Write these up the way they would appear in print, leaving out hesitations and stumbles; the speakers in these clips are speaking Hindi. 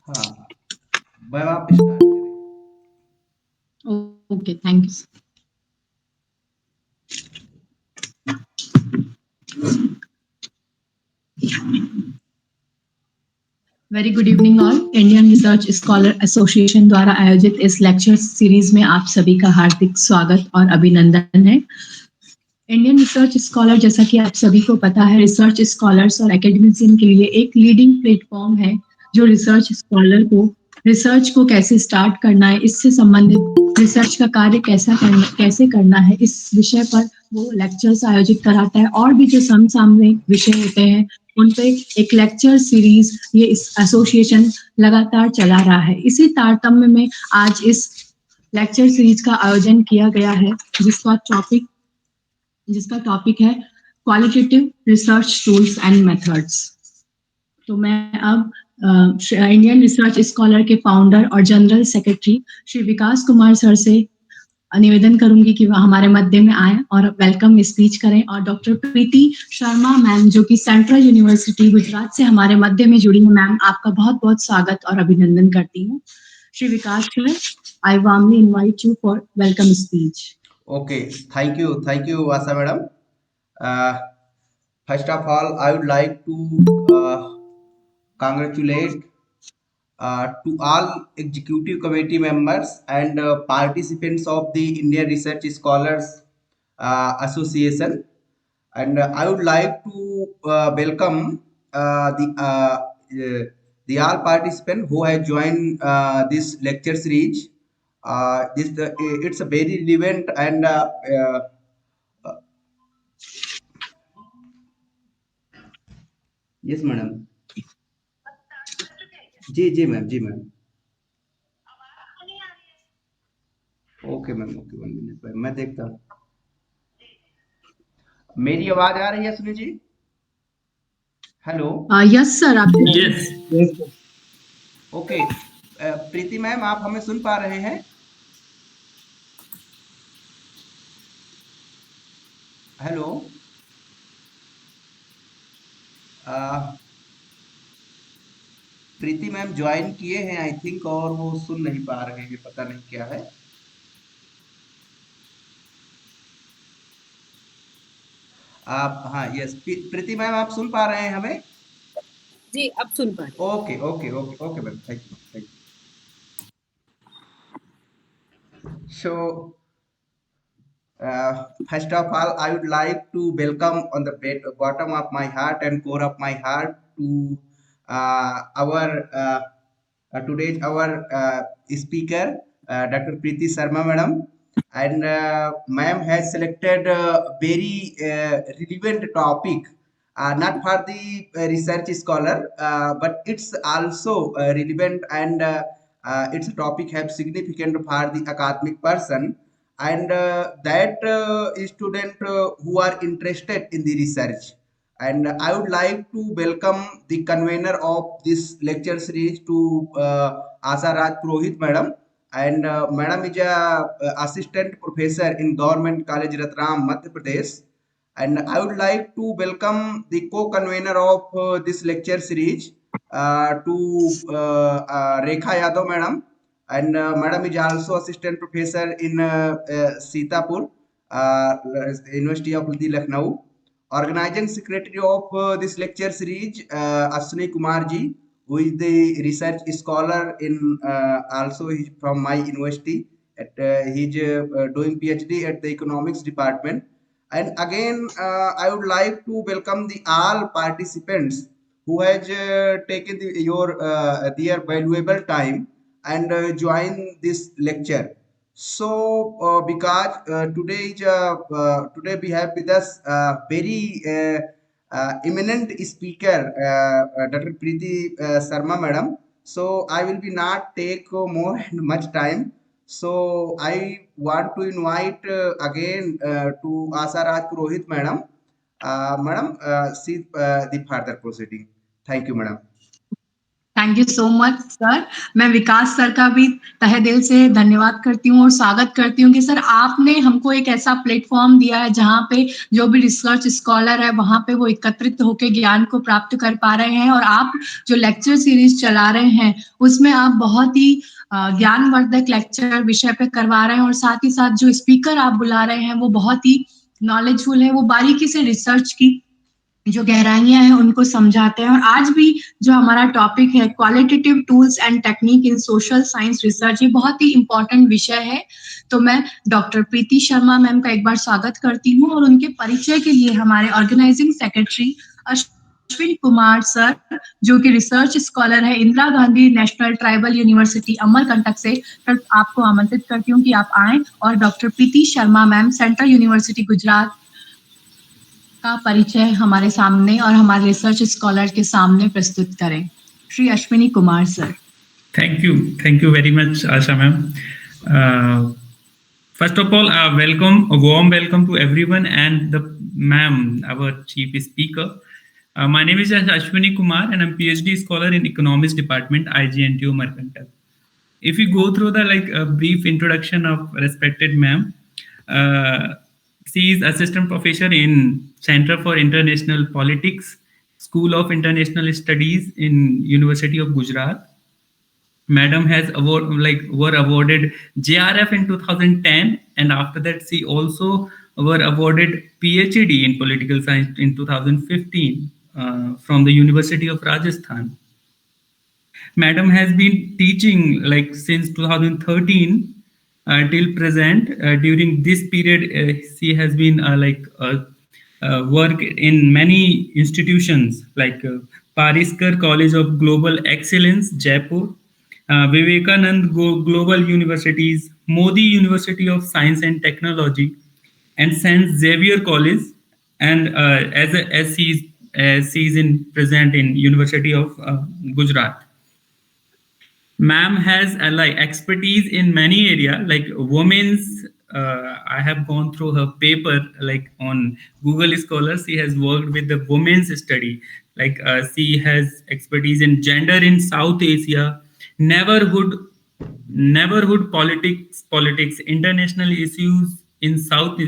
हाँ, मैम आप स्टार्ट करें। Okay, thank you. Very good evening all. Indian research scholar association द्वारा आयोजित इस लेक्चर सीरीज में आप सभी का हार्दिक स्वागत और अभिनंदन है। इंडियन रिसर्च स्कॉलर, जैसा कि आप सभी को पता है, रिसर्च स्कॉलर्स और एकेडमिशियन के लिए एक लीडिंग प्लेटफॉर्म है जो रिसर्च स्कॉलर को रिसर्च को कैसे स्टार्ट करना है, इससे संबंधित रिसर्च का कार्य कैसे करना है, इस विषय पर वो लेक्चर्स आयोजित कराता है। और भी जो समसामयिक विषय होते हैं उन पे एक लेक्चर सीरीज ये इस एसोसिएशन लगातार चला रहा है। इसी तारतम्य में आज इस लेक्चर सीरीज का आयोजन किया गया है जिसका टॉपिक है qualitative research tools and methods. तो मैं अब इंडियन रिसर्च स्कॉलर के फाउंडर और जनरल सेक्रेटरी श्री विकास कुमार सर से निवेदन करूंगी कि वह हमारे मध्य में आए और वेलकम स्पीच करें। और डॉक्टर प्रीति शर्मा मैम, जो कि सेंट्रल यूनिवर्सिटी गुजरात से हमारे मध्य में जुड़ी है, मैम आपका बहुत बहुत स्वागत और अभिनंदन करती हूँ। Shri Vikas sir, I warmly invite you for welcome speech. Okay, thank you, Asa madam. First of all, I would like to congratulate to all executive committee members and participants of the Indian Research Scholars Association. And I would like to welcome the all participants who have joined this lecture series. It's a very relevant and uh, yes, madam. जी मैम, जी ma'am. Okay ma'am, okay, 1 minute ma'am, मैं देखता हूँ। मेरी आवाज आ रही है सुनी जी? हेलो। यस सर, आप यस ओके, प्रीति मैम आप हमें सुन पा रहे हैं? हेलो। प्रीति मैम ज्वाइन किए हैं आई थिंक, और वो सुन नहीं पा रहे हैं, पता नहीं क्या है। आप, हाँ, यस, प्रीति मैम आप सुन पा रहे हैं हमें? जी, अब सुन पा रहे। Okay okay okay okay ma'am, thank you, thank you. So first of all, I would like to welcome on the bottom of my heart and core of my heart to our today's our speaker, Dr. Preeti Sharma madam. And ma'am has selected a very relevant topic, not for the research scholar, but it's also relevant, and its topic have significant for the academic person, and that student who are interested in the research. And I would like to welcome the convener of this lecture series to Asa Raj Purohit madam. And madam is a assistant professor in Government College Ratlam, Madhya Pradesh. And I would like to welcome the co-convener of this lecture series to Rekha Yadav madam. And madam is also assistant professor in Sitapur, University of Lucknow. Organizing secretary of this lecture series, Ashwini Kumar ji, who is the research scholar in also he's from my university. He's doing PhD at the economics department. And again, I would like to welcome the all participants who has taken your their valuable time and join this lecture. So because today we have with us very eminent speaker, Dr. Preeti Sharma madam. So I will be not take more and much time. So I want to invite again to Asa Raj Purohit madam. Madam, see the further proceeding. Thank you madam. Thank you so much sir. मैं विकास सर का भी तहे दिल से धन्यवाद करती हूँ और स्वागत करती हूँ कि सर आपने हमको एक ऐसा प्लेटफॉर्म दिया है जहाँ पे जो भी रिसर्च स्कॉलर है वहाँ पे वो एकत्रित होकर ज्ञान को प्राप्त कर पा रहे हैं, और आप जो लेक्चर सीरीज चला रहे हैं उसमें आप बहुत ही ज्ञानवर्धक लेक्चर विषय पे करवा रहे हैं, और साथ ही साथ जो स्पीकर आप बुला रहे हैं वो बहुत ही नॉलेजफुल है, वो बारीकी से रिसर्च की जो गहराइयां हैं उनको समझाते हैं। और आज भी जो हमारा टॉपिक है qualitative tools and technique in social science research, ये बहुत ही इंपॉर्टेंट विषय है। तो मैं डॉक्टर प्रीति शर्मा मैम का एक बार स्वागत करती हूँ, और उनके परिचय के लिए हमारे organising secretary Ashwin Kumar sir, जो कि रिसर्च स्कॉलर है Indira Gandhi National Tribal University Amarkantak से, सर आपको आमंत्रित करती हूँ कि आप आए और doctor Preeti Sharma ma'am Central University Gujarat का परिचय हमारे सामने और हमारे रिसर्च स्कॉलर के सामने प्रस्तुत करें। Shri Ashwini Kumar sir. Thank you very much, Asha ma'am. First of all, a warm welcome to everyone and the ma'am, our chief speaker. My name is Ashwini Kumar and I'm PhD scholar in Economics Department, IGNTU Amarkantak. If we go through the a brief introduction of respected ma'am, she is assistant professor in Center for International Politics, School of International Studies in University of Gujarat. Madam has were awarded JRF in 2010, and after that she also were awarded PhD in political science in 2015 from the University of Rajasthan. Madam has been teaching since 2013 till present. During this period, she has been work in many institutions like Pariskar College of Global Excellence, Jaipur, Vivekanand Global Universities, Modi University of Science and Technology, and St. Xavier College, and as she is in present in University of Gujarat. Ma'am has expertise in many areas like women's. I have gone through her paper on Google Scholar. She has worked with the women's study. She has expertise in gender in South Asia, neighborhood politics, international issues in South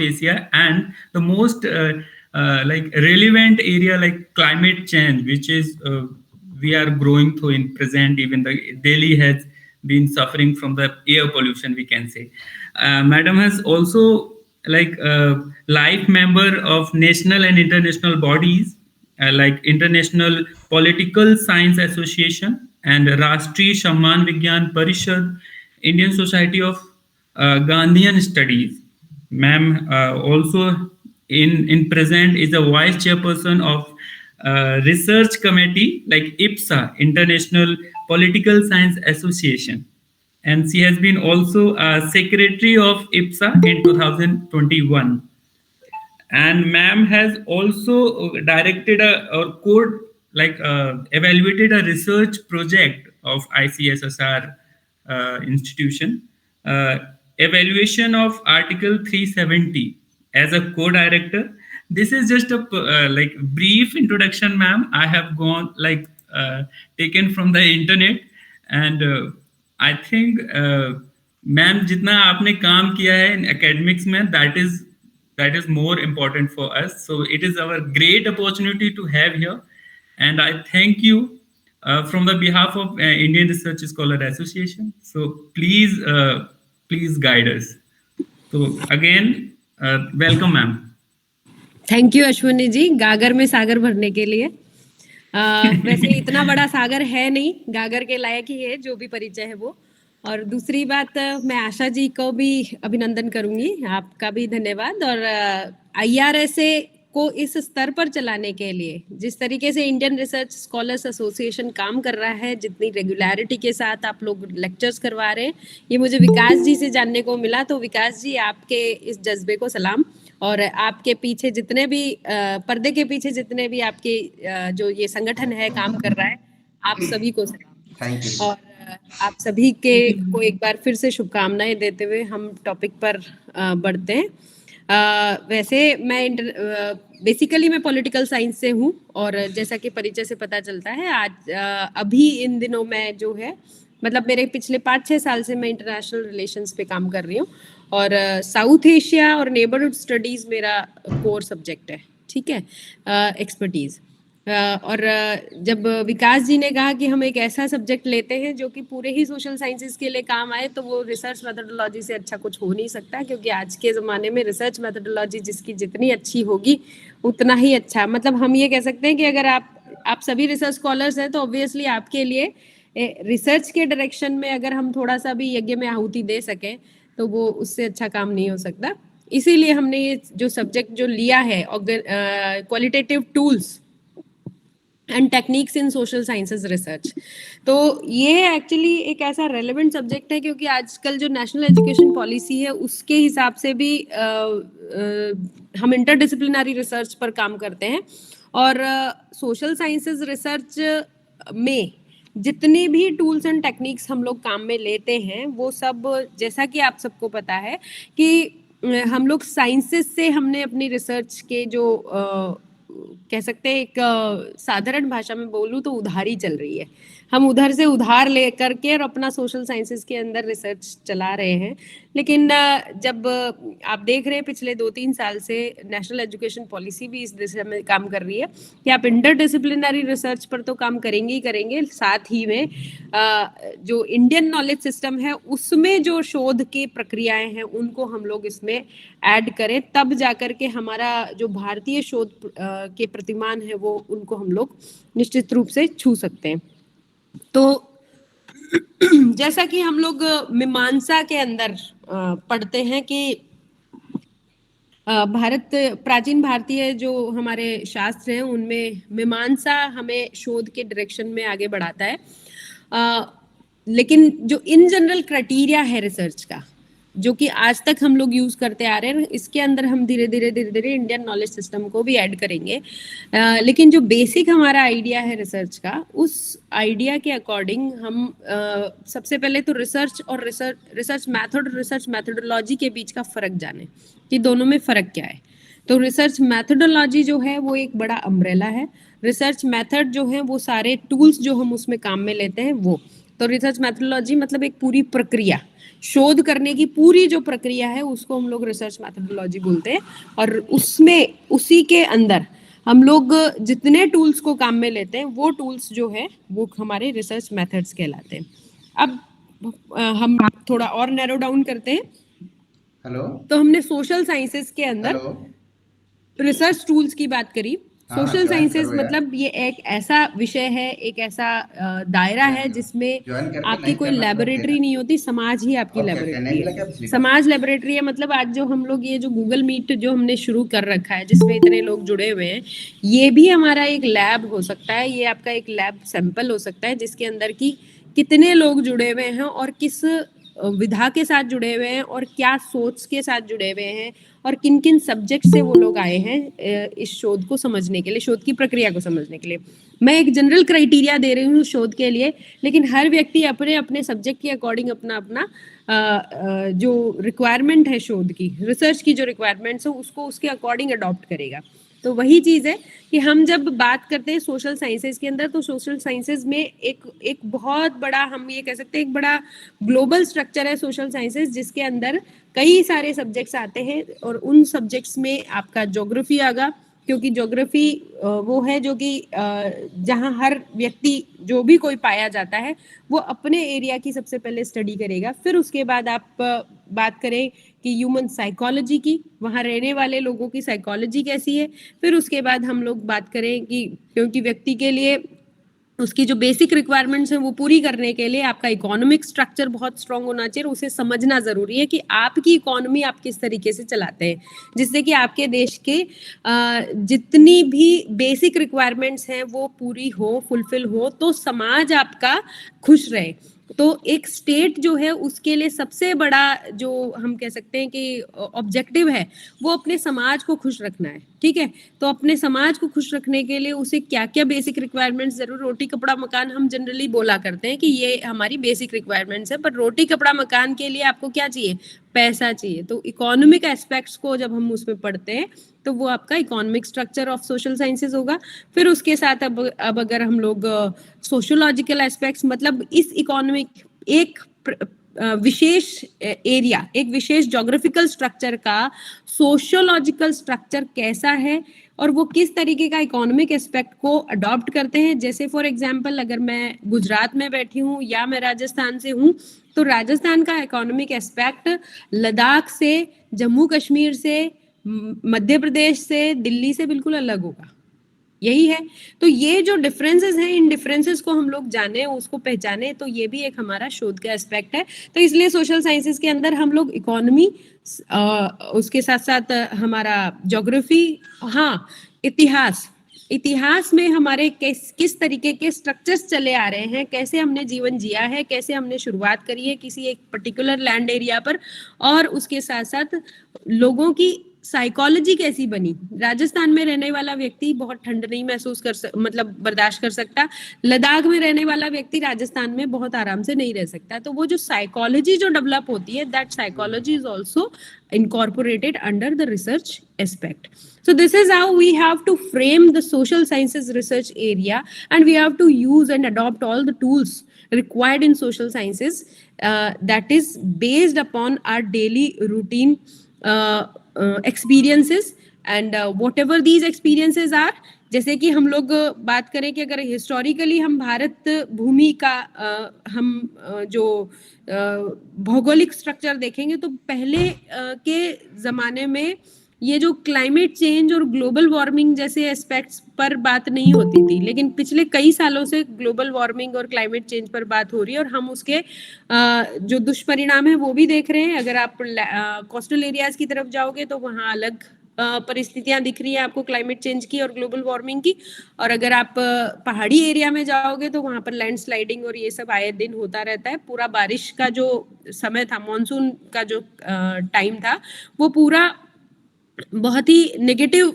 Asia, and the most relevant area like climate change, which is we are growing through in present. Even the Delhi has been suffering from the air pollution, we can say. Madam has also life member of national and international bodies like International Political Science Association and Rashtriya Samman Vigyan Parishad, Indian Society of Gandhian Studies. Ma'am also in present is a vice chairperson of research committee like IPSA, International Political Science Association, and she has been also a secretary of IPSA in 2021. And ma'am has also directed evaluated a research project of ICSSR institution, evaluation of Article 370 as a co-director. This is just a brief introduction, ma'am. I have gone taken from the internet, and I think ma'am जितना आपने काम किया है in academics में, that is more important for us. So it is our great opportunity to have here, and I thank you from the behalf of Indian Research Scholar Association. So please guide us. So again, welcome, ma'am. Thank you Ashwini ji, गागर में सागर भरने के लिए। वैसे इतना बड़ा सागर है नहीं, गागर के लायक ही है जो भी परिचय है वो। और दूसरी बात, मैं आशा जी को भी अभिनंदन करूंगी, आपका भी धन्यवाद। और IRSA को इस स्तर पर चलाने के लिए जिस तरीके से इंडियन रिसर्च स्कॉलर्स एसोसिएशन काम कर रहा है, जितनी रेगुलरिटी के साथ आप लोग लेक्चर्स करवा रहे हैं, ये मुझे विकास जी से जानने को मिला। तो विकास जी, आपके इस जज्बे को सलाम, और आपके पीछे जितने भी पर्दे के पीछे जितने भी आपके जो ये संगठन है काम कर रहा है, आप सभी को सलाम। Thank you. और आप सभी के को एक बार फिर से शुभकामनाएं देते हुए हम टॉपिक पर बढ़ते हैं। वैसे मैं बेसिकली मैं पॉलिटिकल साइंस से हूँ और जैसा कि परिचय से पता चलता है आज अभी इन दिनों मैं जो है मतलब मेरे पिछले 5-6 साल से मैं इंटरनेशनल रिलेशंस पे काम कर रही हूँ और साउथ एशिया और नेबरहुड स्टडीज मेरा कोर सब्जेक्ट है, ठीक है, एक्सपर्टीज। और जब विकास जी ने कहा कि हम एक ऐसा सब्जेक्ट लेते हैं जो कि पूरे ही सोशल साइंसेज के लिए काम आए, तो वो रिसर्च मेथोडोलॉजी से अच्छा कुछ हो नहीं सकता, क्योंकि आज के ज़माने में रिसर्च मेथोडोलॉजी जिसकी जितनी अच्छी होगी उतना ही अच्छा। मतलब हम ये कह सकते हैं कि अगर आप सभी रिसर्च स्कॉलर्स हैं तो ऑब्वियसली आपके लिए रिसर्च के डायरेक्शन में अगर हम थोड़ा सा भी यज्ञ में आहुति दे सकें तो वो उससे अच्छा काम नहीं हो सकता। इसीलिए हमने ये जो सब्जेक्ट जो लिया है qualitative tools and techniques in social sciences research, तो ये एक्चुअली एक ऐसा रेलेवेंट सब्जेक्ट है क्योंकि आजकल जो नेशनल एजुकेशन पॉलिसी है उसके हिसाब से भी हम इंटरडिसिप्लिनरी रिसर्च पर काम करते हैं और सोशल साइंसेज रिसर्च में जितने भी टूल्स एंड टेक्निक्स हम लोग काम में लेते हैं वो सब, जैसा कि आप सबको पता है कि हम लोग साइंसेस से हमने अपनी रिसर्च के जो कह सकते हैं एक साधारण भाषा में बोलूं तो उधारी चल रही है। हम उधर से उधार ले करके और अपना सोशल साइंसेज के अंदर रिसर्च चला रहे हैं। लेकिन जब आप देख रहे हैं पिछले 2-3 साल से नेशनल एजुकेशन पॉलिसी भी इस दिशा में काम कर रही है कि आप इंटरडिसिप्लिनरी रिसर्च पर तो काम करेंगे ही करेंगे, साथ ही में जो इंडियन नॉलेज सिस्टम है उसमें जो शोध की प्रक्रियाएं हैं उनको हम लोग इसमें ऐड करें, तब जाकर के हमारा जो भारतीय शोध के प्रतिमान है वो उनको हम लोग निश्चित रूप से छू सकते हैं। तो जैसा कि हम लोग मीमांसा के अंदर पढ़ते हैं कि प्राचीन भारतीय जो हमारे शास्त्र हैं उनमें मीमांसा हमें शोध के डायरेक्शन में आगे बढ़ाता है। लेकिन जो इन जनरल क्राइटेरिया है रिसर्च का, जो कि आज तक हम लोग यूज करते आ रहे हैं, इसके अंदर हम धीरे धीरे इंडियन नॉलेज सिस्टम को भी ऐड करेंगे। लेकिन जो बेसिक हमारा आइडिया है रिसर्च का, उस आइडिया के अकॉर्डिंग हम सबसे पहले तो रिसर्च और रिसर्च मैथोडोलॉजी के बीच का फर्क जाने कि दोनों में फर्क क्या है। तो रिसर्च मैथोडोलॉजी जो है वो एक बड़ा अम्ब्रेला है। रिसर्च मेथड जो है वो सारे टूल्स जो हम उसमें काम में लेते हैं वो। तो रिसर्च मैथोडोलॉजी मतलब एक पूरी प्रक्रिया, शोध करने की पूरी जो प्रक्रिया है उसको हम लोग रिसर्च मैथोडोलॉजी बोलते हैं। और उसमें उसी के अंदर हम लोग जितने टूल्स को काम में लेते हैं वो टूल्स जो है वो हमारे रिसर्च मेथड्स कहलाते हैं। अब हम थोड़ा और नैरो डाउन करते हैं। हेलो, तो हमने सोशल साइंसेस के अंदर हेलो, रिसर्च टूल्स की बात करी। हाँ, सोशल ज्वाइन साइंसेस करो यार, मतलब ये एक ऐसा विषय है, एक ऐसा दायरा है जिसमें ज्वाइन करके आपकी लाइक कोई करना, तुरंत लेबोरेटरी देना। नहीं होती, समाज ही आपकी और क्या लेबोरेटरी नहीं है। मिला क्या पिछली बार? समाज लेबोरेटरी है मतलब आज जो हम लोग ये जो गूगल मीट जो हमने शुरू कर रखा है जिसमें इतने लोग जुड़े हुए हैं, ये भी हमारा एक लैब हो सकता है। ये आपका एक लैब सैंपल हो सकता है जिसके अंदर की कितने लोग जुड़े हुए हैं और किस विधा के साथ जुड़े हुए हैं और क्या सोच के साथ जुड़े हुए हैं और किन किन सब्जेक्ट से वो लोग आए हैं इस शोध को समझने के लिए, शोध की प्रक्रिया को समझने के लिए। मैं एक जनरल क्राइटेरिया दे रही हूँ शोध के लिए, लेकिन हर व्यक्ति अपने अपने सब्जेक्ट के अकॉर्डिंग अपना अपना जो रिक्वायरमेंट है शोध की, रिसर्च की जो रिक्वायरमेंट्स है उसको उसके अकॉर्डिंग अडॉप्ट करेगा। तो वही चीज़ है कि हम जब बात करते हैं सोशल साइंसेज के अंदर, तो सोशल साइंसेज में एक बहुत बड़ा, हम ये कह सकते हैं एक बड़ा ग्लोबल स्ट्रक्चर है सोशल साइंसेज, जिसके अंदर कई सारे सब्जेक्ट्स आते हैं। और उन सब्जेक्ट्स में आपका ज्योग्राफी आगा, क्योंकि ज्योग्राफी वो है जो कि जहाँ हर व्यक्ति जो भी कोई पाया जाता है वो अपने एरिया की सबसे पहले स्टडी करेगा। फिर उसके बाद आप बात करें कि ह्यूमन साइकोलॉजी की, वहाँ रहने वाले लोगों की साइकोलॉजी कैसी है। फिर उसके बाद हम लोग बात करें कि क्योंकि व्यक्ति के लिए उसकी जो बेसिक रिक्वायरमेंट्स हैं वो पूरी करने के लिए आपका इकोनॉमिक स्ट्रक्चर बहुत स्ट्रांग होना चाहिए। उसे समझना जरूरी है कि आपकी इकोनॉमी आप किस तरीके से चलाते हैं, जिससे कि आपके देश के जितनी भी बेसिक रिक्वायरमेंट्स हैं वो पूरी हो, फुलफिल हो, तो समाज आपका खुश रहे। तो एक स्टेट जो है उसके लिए सबसे बड़ा जो हम कह सकते हैं कि ऑब्जेक्टिव है वो अपने समाज को खुश रखना है, ठीक है। तो अपने समाज को खुश रखने के लिए उसे क्या क्या बेसिक रिक्वायरमेंट्स जरूर, रोटी कपड़ा मकान हम जनरली बोला करते हैं कि ये हमारी बेसिक रिक्वायरमेंट्स है, पर रोटी कपड़ा मकान के लिए आपको क्या चाहिए, पैसा चाहिए। तो इकोनॉमिक एस्पेक्ट्स को जब हम उसमें पढ़ते हैं तो वो आपका economic structure of social sciences होगा। फिर उसके साथ अब अगर हम लोग सोशियोलॉजिकल एस्पेक्ट्स, मतलब इस इकोनॉमिक एक विशेष एरिया, एक विशेष ज्योग्राफिकल स्ट्रक्चर का सोशियोलॉजिकल स्ट्रक्चर कैसा है और वो किस तरीके का इकोनॉमिक एस्पेक्ट को अडॉप्ट करते हैं। जैसे फॉर एग्जांपल अगर मैं गुजरात में बैठी हूँ या मैं राजस्थान से हूँ, तो राजस्थान का इकोनॉमिक एस्पेक्ट लद्दाख से, जम्मू कश्मीर से, मध्य प्रदेश से, दिल्ली से बिल्कुल अलग होगा। यही है। तो ये जो डिफरेंसेस हैं, इन डिफरेंसेस को हम लोग जाने, उसको पहचाने, तो ये भी एक हमारा शोध का एस्पेक्ट है। तो इसलिए सोशल साइंसेस के अंदर हम लोग इकोनॉमी, उसके साथ साथ हमारा ज्योग्राफी, हाँ इतिहास में हमारे किस तरीके के स्ट्रक्चर्स चले आ रहे हैं, कैसे हमने जीवन जिया है, कैसे हमने शुरुआत करी है किसी एक पर्टिकुलर लैंड एरिया पर, और उसके साथ साथ लोगों की साइकोलॉजी कैसी बनी। राजस्थान में रहने वाला व्यक्ति बहुत ठंड नहीं महसूस मतलब बर्दाश्त कर सकता, लद्दाख में रहने वाला व्यक्ति राजस्थान में बहुत आराम से नहीं रह सकता। तो वो जो साइकोलॉजी जो डेवलप होती है, that psychology is also incorporated under the research aspect. So this is how we have to frame the social sciences research area, and we have to use and adopt all the tools required in social sciences that is based upon our daily routine experiences, and whatever these experiences are. जैसे कि हम लोग बात करें कि अगर हिस्टोरिकली हम भारत भूमि का हम जो भौगोलिक स्ट्रक्चर देखेंगे, तो पहले के जमाने में ये जो क्लाइमेट चेंज और ग्लोबल वार्मिंग जैसे एस्पेक्ट्स पर बात नहीं होती थी, लेकिन पिछले कई सालों से ग्लोबल वार्मिंग और क्लाइमेट चेंज पर बात हो रही है, और हम उसके जो दुष्परिणाम है वो भी देख रहे हैं। अगर आप कोस्टल एरियाज की तरफ जाओगे तो वहाँ अलग परिस्थितियां दिख रही है आपको क्लाइमेट चेंज की और ग्लोबल वार्मिंग की, और अगर आप पहाड़ी एरिया में जाओगे तो वहां पर लैंडस्लाइडिंग और ये सब आए दिन होता रहता है। पूरा बारिश का जो समय था, मॉनसून का जो टाइम था, वो पूरा बहुत ही नेगेटिव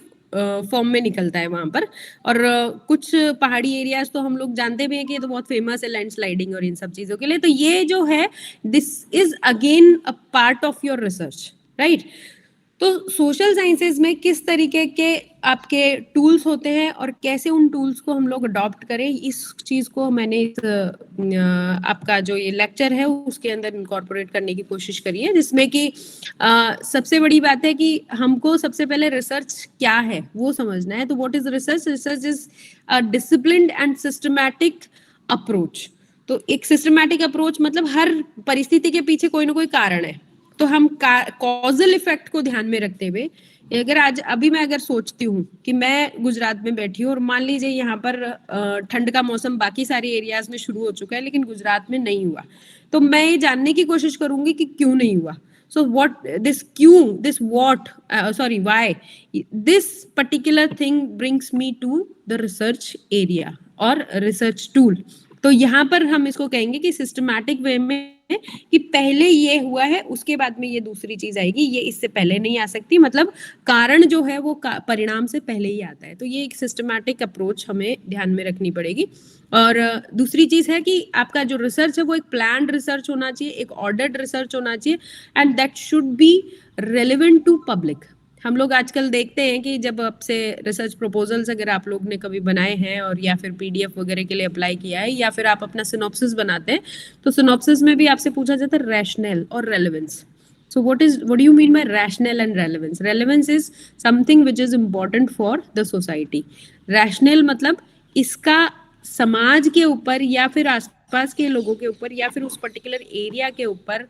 फॉर्म में निकलता है वहां पर। और कुछ पहाड़ी एरियाज तो हम लोग जानते भी हैं कि ये तो बहुत फेमस है लैंडस्लाइडिंग और इन सब चीजों के लिए। तो ये जो है, this is again a part of your research, right. तो सोशल साइंसेज में किस तरीके के आपके टूल्स होते हैं और कैसे उन टूल्स को हम लोग अडॉप्ट करें, इस चीज को मैंने आपका जो ये लेक्चर है उसके अंदर इनकॉर्पोरेट करने की कोशिश करी है, जिसमें कि सबसे बड़ी बात है कि हमको सबसे पहले रिसर्च क्या है वो समझना है। तो what is research? Research is a disciplined and systematic approach. तो एक सिस्टमैटिक अप्रोच मतलब हर परिस्थिति के पीछे कोई ना कोई कारण है, तो हम कॉजल इफेक्ट को ध्यान में रखते हुए, अगर अभी मैं अगर सोचती हूँ कि मैं गुजरात में बैठी हूँ और मान लीजिए यहाँ पर ठंड का मौसम बाकी सारे एरियाज में शुरू हो चुका है लेकिन गुजरात में नहीं हुआ, तो मैं ये जानने की कोशिश करूंगी कि क्यों नहीं हुआ। So why this particular thing brings me to the research area or research tool. तो यहाँ पर हम इसको कहेंगे कि सिस्टमैटिक वे में कि पहले ये हुआ है उसके बाद में ये दूसरी चीज आएगी, ये इससे पहले नहीं आ सकती, मतलब कारण जो है वो परिणाम से पहले ही आता है। तो ये एक सिस्टमैटिक अप्रोच हमें ध्यान में रखनी पड़ेगी। और दूसरी चीज है कि आपका जो रिसर्च है वो एक प्लान्ड रिसर्च होना चाहिए, एक ऑर्डर्ड रिसर्च होना चाहिए, and that should be relevant to public. हम लोग आजकल देखते हैं कि जब आपसे रिसर्च प्रपोजल्स अगर आप लोग ने कभी बनाए हैं और या फिर पीडीएफ वगैरह के लिए अप्लाई किया है या फिर आप अपना सिनॉप्सिस बनाते हैं, तो सिनॉप्सिस में भी आपसे पूछा जाता है रैशनल और relevance. So what do you mean by rational and relevance? Relevance is something which is important for the society. Rational मतलब इसका समाज के ऊपर या फिर आसपास के लोगों के ऊपर या फिर उस पर्टिकुलर एरिया के ऊपर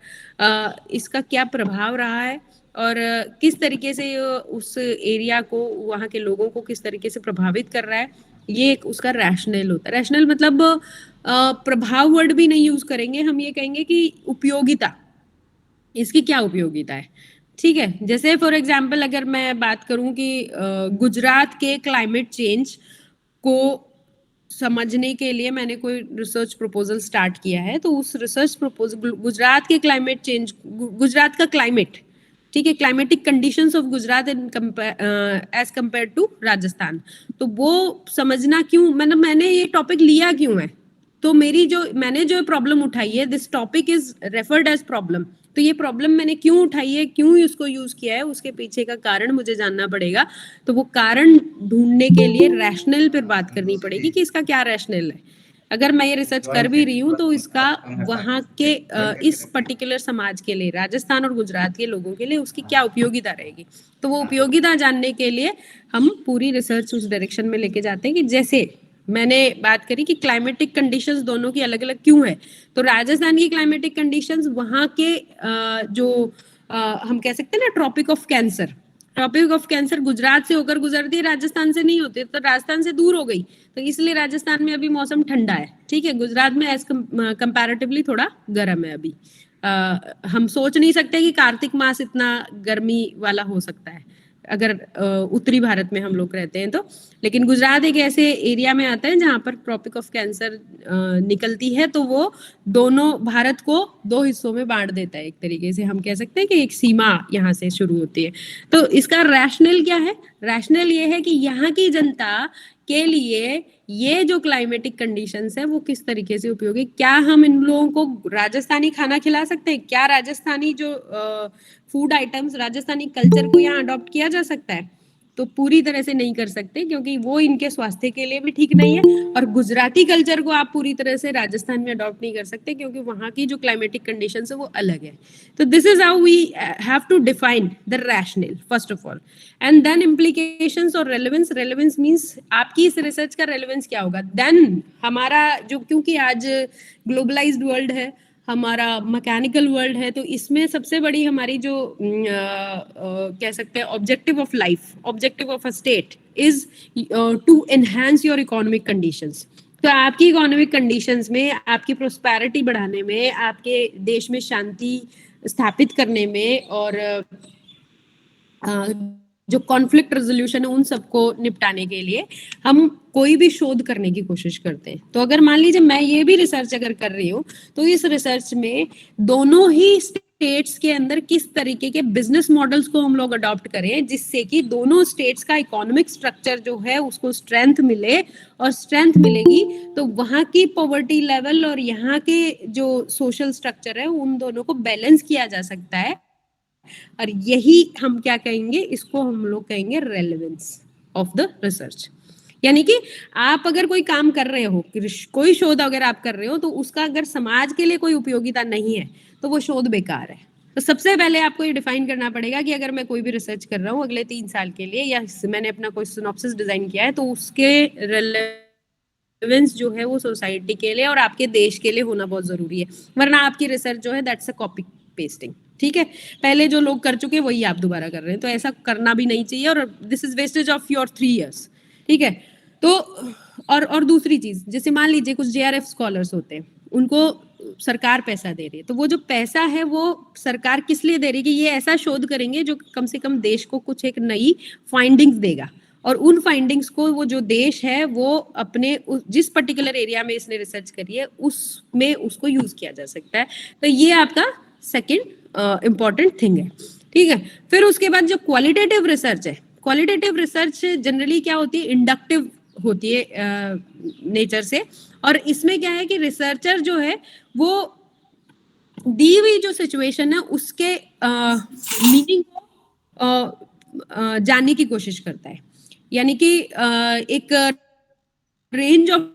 इसका क्या प्रभाव रहा है और किस तरीके से उस एरिया को, वहाँ के लोगों को किस तरीके से प्रभावित कर रहा है, ये एक उसका रैशनल होता है। रैशनल मतलब प्रभाव वर्ड भी नहीं यूज करेंगे, हम ये कहेंगे कि उपयोगिता, इसकी क्या उपयोगिता है, ठीक है। जैसे फॉर एग्जाम्पल अगर मैं बात करूं कि गुजरात के क्लाइमेट चेंज को समझने के लिए मैंने कोई रिसर्च प्रपोजल स्टार्ट किया है। तो उस रिसर्च प्रपोजल गुजरात के क्लाइमेट चेंज, गुजरात का क्लाइमेट, ठीक है, climatic conditions of Gujarat as compare to Rajasthan, तो वो समझना क्यों, मतलब मैंने ये टॉपिक लिया क्यों है, तो मैंने जो प्रॉब्लम उठाई है, this topic is referred as problem, तो ये प्रॉब्लम मैंने क्यों उठाई है, क्यों उसको यूज किया है, उसके पीछे का कारण मुझे जानना पड़ेगा। तो वो कारण ढूंढने के लिए रैशनल पर बात करनी पड़ेगी कि इसका क्या रैशनल है। अगर मैं ये रिसर्च कर भी रही हूँ तो इसका वहाँ के इस पर्टिकुलर समाज के लिए, राजस्थान और गुजरात के लोगों के लिए उसकी क्या उपयोगिता रहेगी। तो वो उपयोगिता जानने के लिए हम पूरी रिसर्च उस डायरेक्शन में लेके जाते हैं कि जैसे मैंने बात करी कि क्लाइमेटिक कंडीशंस दोनों की अलग अलग क्यों है। तो राजस्थान की क्लाइमेटिक कंडीशंस वहाँ के जो हम कह सकते हैं ना Tropic of Cancer, Tropic of Cancer Gujarat से होकर गुजरती है, राजस्थान से नहीं होती, तो राजस्थान से दूर हो गई, तो इसलिए राजस्थान में अभी मौसम ठंडा है, ठीक है। गुजरात में एज कंपैरेटिवली थोड़ा गर्म है अभी। हम सोच नहीं सकते कि कार्तिक मास इतना गर्मी वाला हो सकता है अगर उत्तरी भारत में हम लोग रहते हैं तो। लेकिन गुजरात एक ऐसे एरिया में आता है जहां पर ट्रॉपिक ऑफ कैंसर निकलती है, तो वो दोनों भारत को दो हिस्सों में बांट देता है। एक तरीके से हम कह सकते हैं कि एक सीमा यहाँ से शुरू होती है। तो इसका रैशनल क्या है? रैशनल ये है कि यहाँ की जनता के लिए ये जो क्लाइमेटिक कंडीशंस है वो किस तरीके से उपयोगी, क्या हम इन लोगों को राजस्थानी खाना खिला सकते हैं, क्या राजस्थानी जो फूड आइटम्स, राजस्थानी कल्चर को यहाँ अडॉप्ट किया जा सकता है। तो पूरी तरह से नहीं कर सकते क्योंकि वो इनके स्वास्थ्य के लिए भी ठीक नहीं है, और गुजराती कल्चर को आप पूरी तरह से राजस्थान में अडॉप्ट नहीं कर सकते क्योंकि वहाँ की जो क्लाइमेटिक कंडीशंस है वो अलग है। तो this is how we have to define the rational first of all, and then implications और रेलेवेंस। रेलेवेंस मींस आपकी इस रिसर्च का रेलेवेंस क्या होगा। देन हमारा जो, क्योंकि आज ग्लोबलाइज्ड वर्ल्ड है, हमारा मैकेनिकल वर्ल्ड है, तो इसमें सबसे बड़ी हमारी जो कह सकते हैं objective of life, objective of a state is to enhance your economic conditions. तो आपकी इकोनॉमिक कंडीशंस में, आपकी प्रोस्पेरिटी बढ़ाने में, आपके देश में शांति स्थापित करने में, और जो कॉन्फ्लिक्ट रेजोल्यूशन है उन सबको निपटाने के लिए हम कोई भी शोध करने की कोशिश करते हैं। तो अगर मान लीजिए मैं ये भी रिसर्च अगर कर रही हूँ, तो इस रिसर्च में दोनों ही स्टेट्स के अंदर किस तरीके के बिजनेस मॉडल्स को हम लोग अडॉप्ट करें जिससे कि दोनों स्टेट्स का इकोनॉमिक स्ट्रक्चर जो है उसको स्ट्रेंथ मिले, और स्ट्रेंथ मिलेगी तो वहाँ की पॉवर्टी लेवल और यहाँ के जो सोशल स्ट्रक्चर है उन दोनों को बैलेंस किया जा सकता है। और यही हम क्या कहेंगे, इसको हम लोग कहेंगे रेलेवेंस ऑफ द रिसर्च। यानी कि आप अगर कोई काम कर रहे हो, कोई शोध अगर आप कर रहे हो, तो उसका अगर समाज के लिए कोई उपयोगिता नहीं है तो वो शोध बेकार है। तो सबसे पहले आपको ये डिफाइन करना पड़ेगा कि अगर मैं कोई भी रिसर्च कर रहा हूँ अगले 3 साल के लिए, या मैंने अपना कोई सिनॉप्सिस डिजाइन किया है, तो उसके रेलेवेंस जो है वो सोसाइटी के लिए और आपके देश के लिए होना बहुत जरूरी है। वरना आपकी रिसर्च जो है दैट्स अ कॉपी पेस्टिंग, ठीक है। पहले जो लोग कर चुके हैं वही आप दोबारा कर रहे हैं, तो ऐसा करना भी नहीं चाहिए, और this is wastage of your 3 years, ठीक है। तो और दूसरी चीज, जैसे मान लीजिए कुछ JRF स्कॉलर्स होते हैं, उनको सरकार पैसा दे रही है, तो वो जो पैसा है वो सरकार किस लिए दे रही है कि ये ऐसा शोध करेंगे जो कम से कम देश को कुछ एक नई फाइंडिंग्स देगा, और उन फाइंडिंग्स को वो जो देश है वो अपने जिस पर्टिकुलर एरिया में इसने रिसर्च करी है उसमें उसको यूज किया जा सकता है। तो ये आपका सेकेंड इम्पॉर्टेंट थिंग है, ठीक है। फिर उसके बाद जो क्वालिटेटिव रिसर्च है, क्वालिटेटिव रिसर्च जनरली क्या होती है, इंडक्टिव होती है नेचर से, और इसमें क्या है कि रिसर्चर जो है वो दी हुई जो सिचुएशन है उसके मीनिंग को जानने की कोशिश करता है। यानी कि एक रेंज ऑफ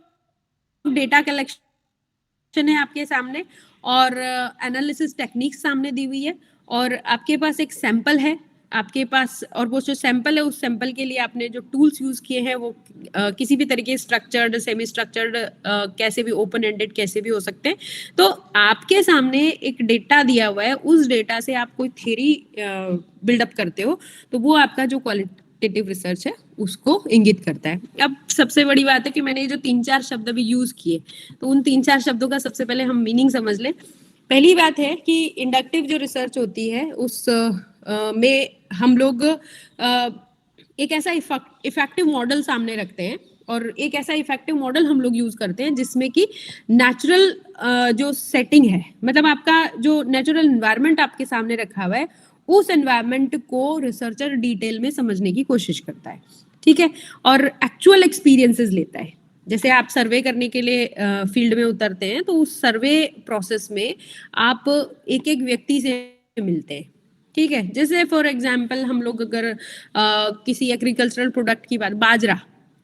डेटा कलेक्शन है आपके सामने, और एनालिसिस टेक्निक्स सामने दी हुई है, और आपके पास एक सैंपल है आपके पास, और वो जो सैंपल है उस सैंपल के लिए आपने जो टूल्स यूज किए हैं वो किसी भी तरीके स्ट्रक्चर्ड, सेमी स्ट्रक्चर्ड, कैसे भी ओपन एंडेड कैसे भी हो सकते हैं। तो आपके सामने एक डेटा दिया हुआ है, उस डेटा से आप कोई थ्योरी बिल्डअप करते हो, तो वो आपका जो क्वालिटेटिव रिसर्च है उसको इंगित करता है। अब सबसे बड़ी बात है कि मैंने जो 3-4 शब्द अभी यूज किए, तो उन 3-4 शब्दों का सबसे पहले हम मीनिंग समझ लें। पहली बात है कि इंडक्टिव जो रिसर्च होती है उस में हम लोग एक ऐसा इफेक्टिव मॉडल सामने रखते हैं, और एक ऐसा इफेक्टिव मॉडल हम लोग यूज करते हैं जिसमें कि नेचुरल जो सेटिंग है, मतलब आपका जो नेचुरल एनवायरनमेंट आपके सामने रखा हुआ है, उस एनवायरनमेंट को रिसर्चर डिटेल में समझने की कोशिश करता है, ठीक है, और एक्चुअल एक्सपीरियंसेस लेता है। जैसे आप सर्वे करने के लिए फील्ड में उतरते हैं, तो उस सर्वे प्रोसेस में आप एक एक व्यक्ति से मिलते हैं, ठीक है। जैसे फॉर एग्जांपल हम लोग अगर किसी एग्रीकल्चरल प्रोडक्ट की बात,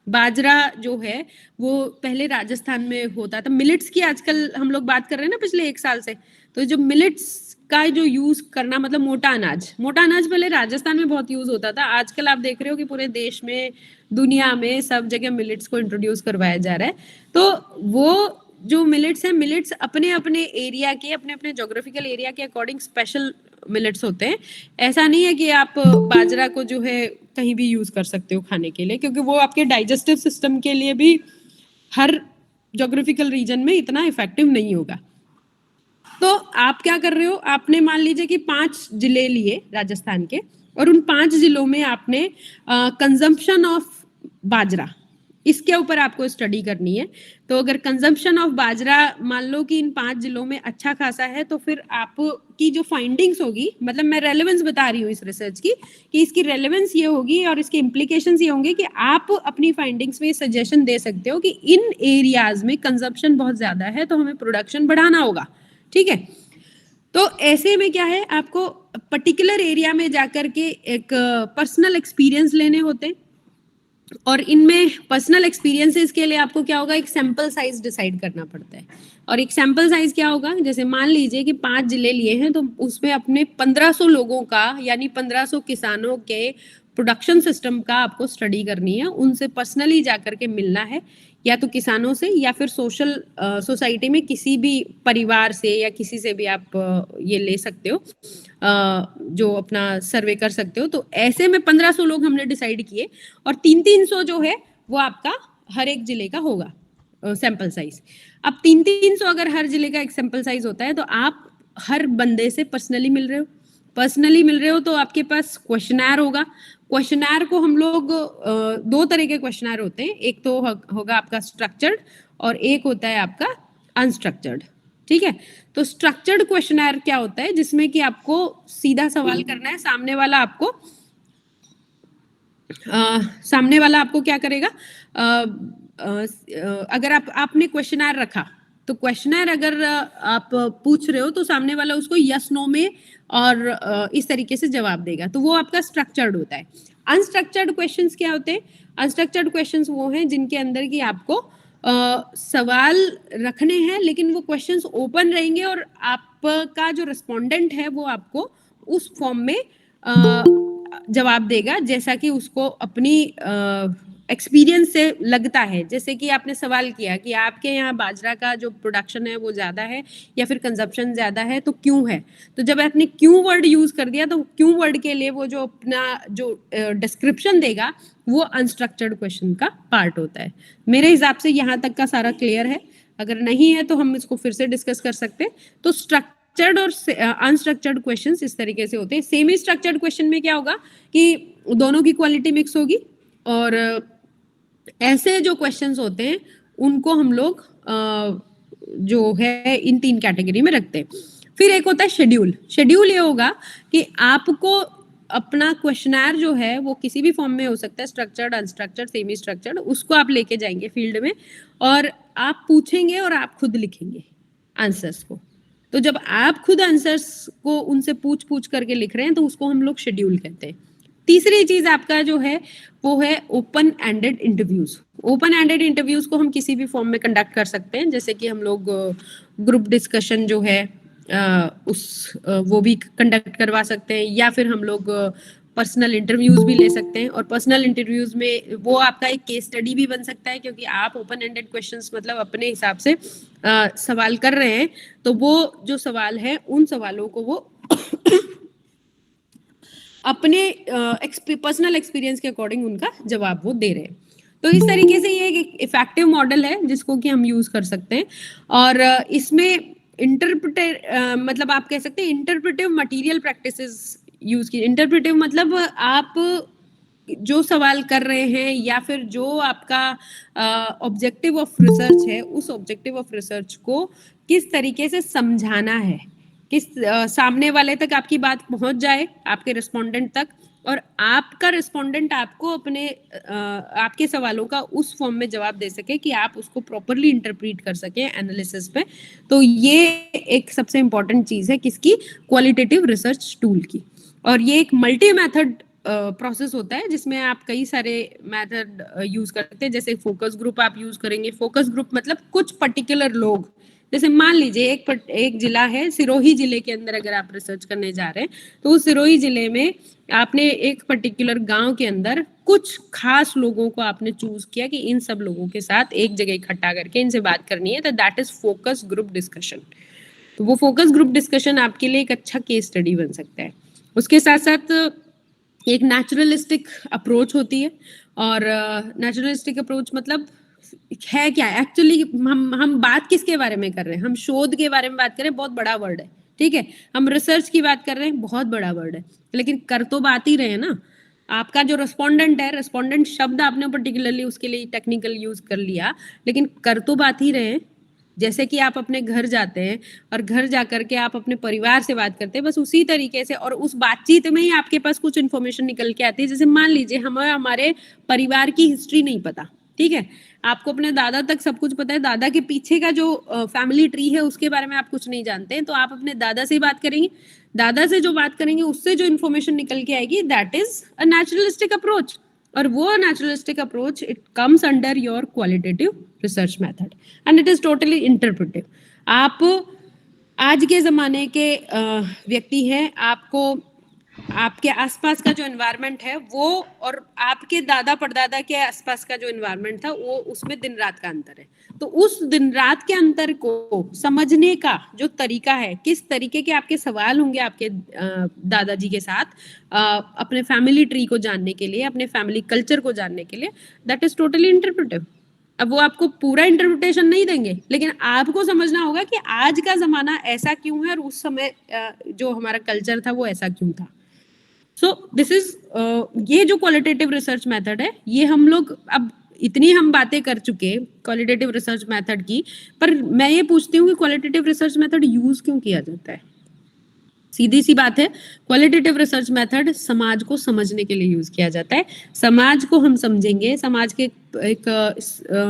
बाजरा जो है वो पहले राजस्थान में होता था। मिलेट्स की आजकल हम लोग बात कर रहे हैं ना पिछले 1 साल से, तो जो मिलेट्स का जो यूज करना, मतलब मोटा अनाज पहले राजस्थान में बहुत यूज होता था। आजकल आप देख रहे हो कि पूरे देश में, दुनिया में सब जगह मिलेट्स को इंट्रोड्यूस करवाया जा रहा है। तो वो जो मिलेट्स हैं, मिलेट्स अपने अपने एरिया के, अपने अपने जोग्राफिकल एरिया के अकॉर्डिंग स्पेशल मिलेट्स होते हैं। ऐसा नहीं है कि आप बाजरा को जो है कहीं भी यूज कर सकते हो खाने के लिए, क्योंकि वो आपके डाइजेस्टिव सिस्टम के लिए भी हर जोग्राफिकल रीजन में इतना इफेक्टिव नहीं होगा। तो आप क्या कर रहे हो, आपने मान लीजिए कि 5 जिले लिए राजस्थान के, और उन 5 जिलों में आपने कंजम्पशन ऑफ बाजरा, इसके ऊपर आपको स्टडी करनी है। तो अगर कंजम्पशन ऑफ बाजरा मान लो कि इन 5 जिलों में अच्छा खासा है, तो फिर आपकी जो फाइंडिंग्स होगी, मतलब मैं रेलेवेंस बता रही हूँ इस रिसर्च की, कि इसकी रेलेवेंस ये होगी और इसके इम्प्लीकेशंस ये होंगे कि आप अपनी फाइंडिंग्स में सजेशन दे सकते हो कि इन एरियाज में कंजम्पशन बहुत ज्यादा है, तो हमें प्रोडक्शन बढ़ाना होगा, ठीक है। तो ऐसे में क्या है, आपको पर्टिकुलर एरिया में जाकर के एक पर्सनल एक्सपीरियंस लेने होते हैं, और इनमें पर्सनल एक्सपीरियंसेस के लिए आपको क्या होगा, एक सैंपल साइज डिसाइड करना पड़ता है। और एक सैंपल साइज क्या होगा, जैसे मान लीजिए कि 5 जिले लिए हैं, तो उसमें अपने 1500 लोगों का, यानी 1500 किसानों के प्रोडक्शन सिस्टम का आपको स्टडी करनी है। उनसे पर्सनली जाकर के मिलना है, या तो किसानों से या फिर सोसाइटी में किसी भी परिवार से या किसी से भी आप ये ले सकते हो, जो अपना सर्वे कर सकते हो। तो ऐसे में 1500 लोग हमने डिसाइड किए, और 300 जो है वो आपका हर एक जिले का होगा सैंपल साइज। अब 300 अगर हर जिले का एक सैंपल साइज होता है, तो आप हर बंदे से पर्सनली मिल रहे हो, तो आपके पास क्वेश्चनर होगा। क्वेश्चनर को हम लोग 2 तरह के क्वेश्चनर होते हैं, एक तो होगा आपका स्ट्रक्चर्ड और एक होता है आपका अनस्ट्रक्चर्ड, ठीक है। तो स्ट्रक्चर्ड क्वेश्चनर क्या होता है, जिसमें कि आपको सीधा सवाल करना है, सामने वाला आपको क्या करेगा, अगर आपने क्वेश्चनर रखा, तो क्वेश्चनर अगर आप पूछ रहे हो, तो सामने वाला उसको यस नो में और इस तरीके से जवाब देगा, तो वो आपका स्ट्रक्चर्ड होता है। अनस्ट्रक्चर्ड क्वेश्चंस क्या होते हैं, अनस्ट्रक्चर्ड क्वेश्चंस वो हैं जिनके अंदर की आपको सवाल रखने हैं, लेकिन वो क्वेश्चंस ओपन रहेंगे, और आपका जो रिस्पोंडेंट है वो आपको उस फॉर्म में जवाब देगा जैसा कि उसको अपनी एक्सपीरियंस से लगता है। जैसे कि आपने सवाल किया कि आपके यहाँ बाजरा का जो प्रोडक्शन है वो ज़्यादा है या फिर कंजप्शन ज़्यादा है, तो क्यों है। तो जब आपने क्यों वर्ड यूज़ कर दिया, तो क्यों वर्ड के लिए वो जो अपना जो डिस्क्रिप्शन देगा, वो अनस्ट्रक्चर्ड क्वेश्चन का पार्ट होता है। मेरे हिसाब से यहाँ तक का सारा क्लियर है, अगर नहीं है तो हम इसको फिर से डिस्कस कर सकते हैं। तो स्ट्रक्चर्ड और अनस्ट्रक्चर्ड क्वेश्चंस इस तरीके से होते हैं। सेमी स्ट्रक्चर्ड क्वेश्चन में क्या होगा कि दोनों की क्वालिटी मिक्स होगी, और ऐसे जो क्वेश्चंस होते हैं उनको हम लोग जो है इन 3 कैटेगरी में रखते हैं। फिर एक होता है शेड्यूल ये होगा कि आपको अपना क्वेश्चनर जो है वो किसी भी फॉर्म में हो सकता है, स्ट्रक्चर्ड, अनस्ट्रक्चर्ड, सेमी स्ट्रक्चर्ड, उसको आप लेके जाएंगे फील्ड में, और आप पूछेंगे और आप खुद लिखेंगे आंसर्स को। तो जब आप खुद आंसर्स को उनसे पूछ करके लिख रहे हैं, तो उसको हम लोग शेड्यूल कहते हैं। तीसरी चीज आपका जो है वो है open ended interviews. Open ended interviews को हम किसी भी फॉर्म में कंडक्ट कर सकते हैं, जैसे कि हम लोग ग्रुप डिस्कशन जो है वो भी कंडक्ट करवा सकते हैं, या फिर हम लोग पर्सनल इंटरव्यूज भी ले सकते हैं। और पर्सनल इंटरव्यूज में वो आपका एक केस स्टडी भी बन सकता है, क्योंकि आप ओपन एंडेड क्वेश्चंस मतलब अपने हिसाब से सवाल कर रहे हैं, तो वो जो सवाल है उन सवालों को वो अपने पर्सनल एक्सपीरियंस के अकॉर्डिंग उनका जवाब वो दे रहे हैं। तो इस तरीके से ये एक इफेक्टिव मॉडल है जिसको कि हम यूज कर सकते हैं। और इसमें मतलब आप कह सकते हैं इंटरप्रेटिव मटेरियल प्रैक्टिसेस यूज की। इंटरप्रेटिव मतलब आप जो सवाल कर रहे हैं या फिर जो आपका ऑब्जेक्टिव ऑफ रिसर्च है, उस ऑब्जेक्टिव ऑफ रिसर्च को किस तरीके से समझाना है, किस सामने वाले तक आपकी बात पहुंच जाए, आपके रिस्पोंडेंट तक, और आपका रिस्पोंडेंट आपको अपने आपके सवालों का उस फॉर्म में जवाब दे सके कि आप उसको प्रॉपरली इंटरप्रीट कर सकें एनालिसिस में। तो ये एक सबसे इम्पोर्टेंट चीज है किसकी, क्वालिटेटिव रिसर्च टूल की। और ये एक मल्टी मेथड प्रोसेस होता है जिसमें आप कई सारे मेथड यूज करते हैं। जैसे फोकस ग्रुप आप यूज करेंगे। फोकस ग्रुप मतलब कुछ पर्टिकुलर लोग, जैसे मान लीजिए एक जिला है, सिरोही जिले के अंदर अगर आप रिसर्च करने जा रहे हैं, तो उस सिरोही जिले में आपने एक पर्टिकुलर गांव के अंदर कुछ खास लोगों को आपने चूज किया कि इन सब लोगों के साथ एक जगह इकट्ठा करके इनसे बात करनी है, तो that is focus group discussion. तो वो फोकस ग्रुप डिस्कशन आपके लिए एक अच्छा केस स्टडी बन सकता है। उसके साथ साथ एक नेचुरलिस्टिक अप्रोच होती है, और नेचुरलिस्टिक अप्रोच मतलब है क्या एक्चुअली, हम बात किसके बारे में कर रहे हैं, हम शोध के बारे में बात कर रहे हैं, बहुत बड़ा वर्ड है, ठीक है, हम रिसर्च की बात कर रहे हैं, बहुत बड़ा वर्ड है, लेकिन कर तो बात ही रहे हैं ना। आपका जो रिस्पोंडेंट है, रिस्पोंडेंट शब्द आपने पर्टिकुलरली उसके लिए टेक्निकल यूज कर लिया, लेकिन कर तो बात ही रहे हैं। जैसे कि आप अपने घर जाते हैं और घर जाकर के आप अपने परिवार से बात करते हैं, बस उसी तरीके से, और उस बातचीत में ही आपके पास कुछ इन्फॉर्मेशन निकल के आती है। जैसे मान लीजिए हमें हमारे परिवार की हिस्ट्री नहीं पता, ठीक है, आपको अपने दादा तक सब कुछ पता है, दादा के पीछे का जो फैमिली ट्री है उसके बारे में आप कुछ नहीं जानते हैं, तो आप अपने दादा से ही बात करेंगे। दादा से जो बात करेंगे उससे जो इन्फॉर्मेशन निकल के आएगी, that is a naturalistic approach. और वो naturalistic approach it comes under your qualitative research method and it is totally interpretive. आप आज के जमाने के व्यक्ति हैं, आपको आपके आसपास का जो एनवायरनमेंट है वो और आपके दादा परदादा के आसपास का जो एनवायरनमेंट था वो, उसमें दिन रात का अंतर है। तो उस दिन रात के अंतर को समझने का जो तरीका है, किस तरीके के आपके सवाल होंगे आपके दादाजी के साथ अपने फैमिली ट्री को जानने के लिए, अपने फैमिली कल्चर को जानने के लिए, दैट इज टोटली इंटरप्रेटिव। अब वो आपको पूरा इंटरप्रिटेशन नहीं देंगे, लेकिन आपको समझना होगा कि आज का जमाना ऐसा क्यों है और उस समय जो हमारा कल्चर था वो ऐसा क्यों था। सो दिस इज ये जो क्वालिटेटिव रिसर्च मेथड है, ये हम लोग अब इतनी हम बातें कर चुके क्वालिटेटिव रिसर्च मेथड की, पर मैं ये पूछती हूँ कि क्वालिटेटिव रिसर्च मेथड यूज क्यों किया जाता है। सीधी सी बात है, क्वालिटेटिव रिसर्च मेथड समाज को समझने के लिए यूज किया जाता है। समाज को हम समझेंगे, समाज के एक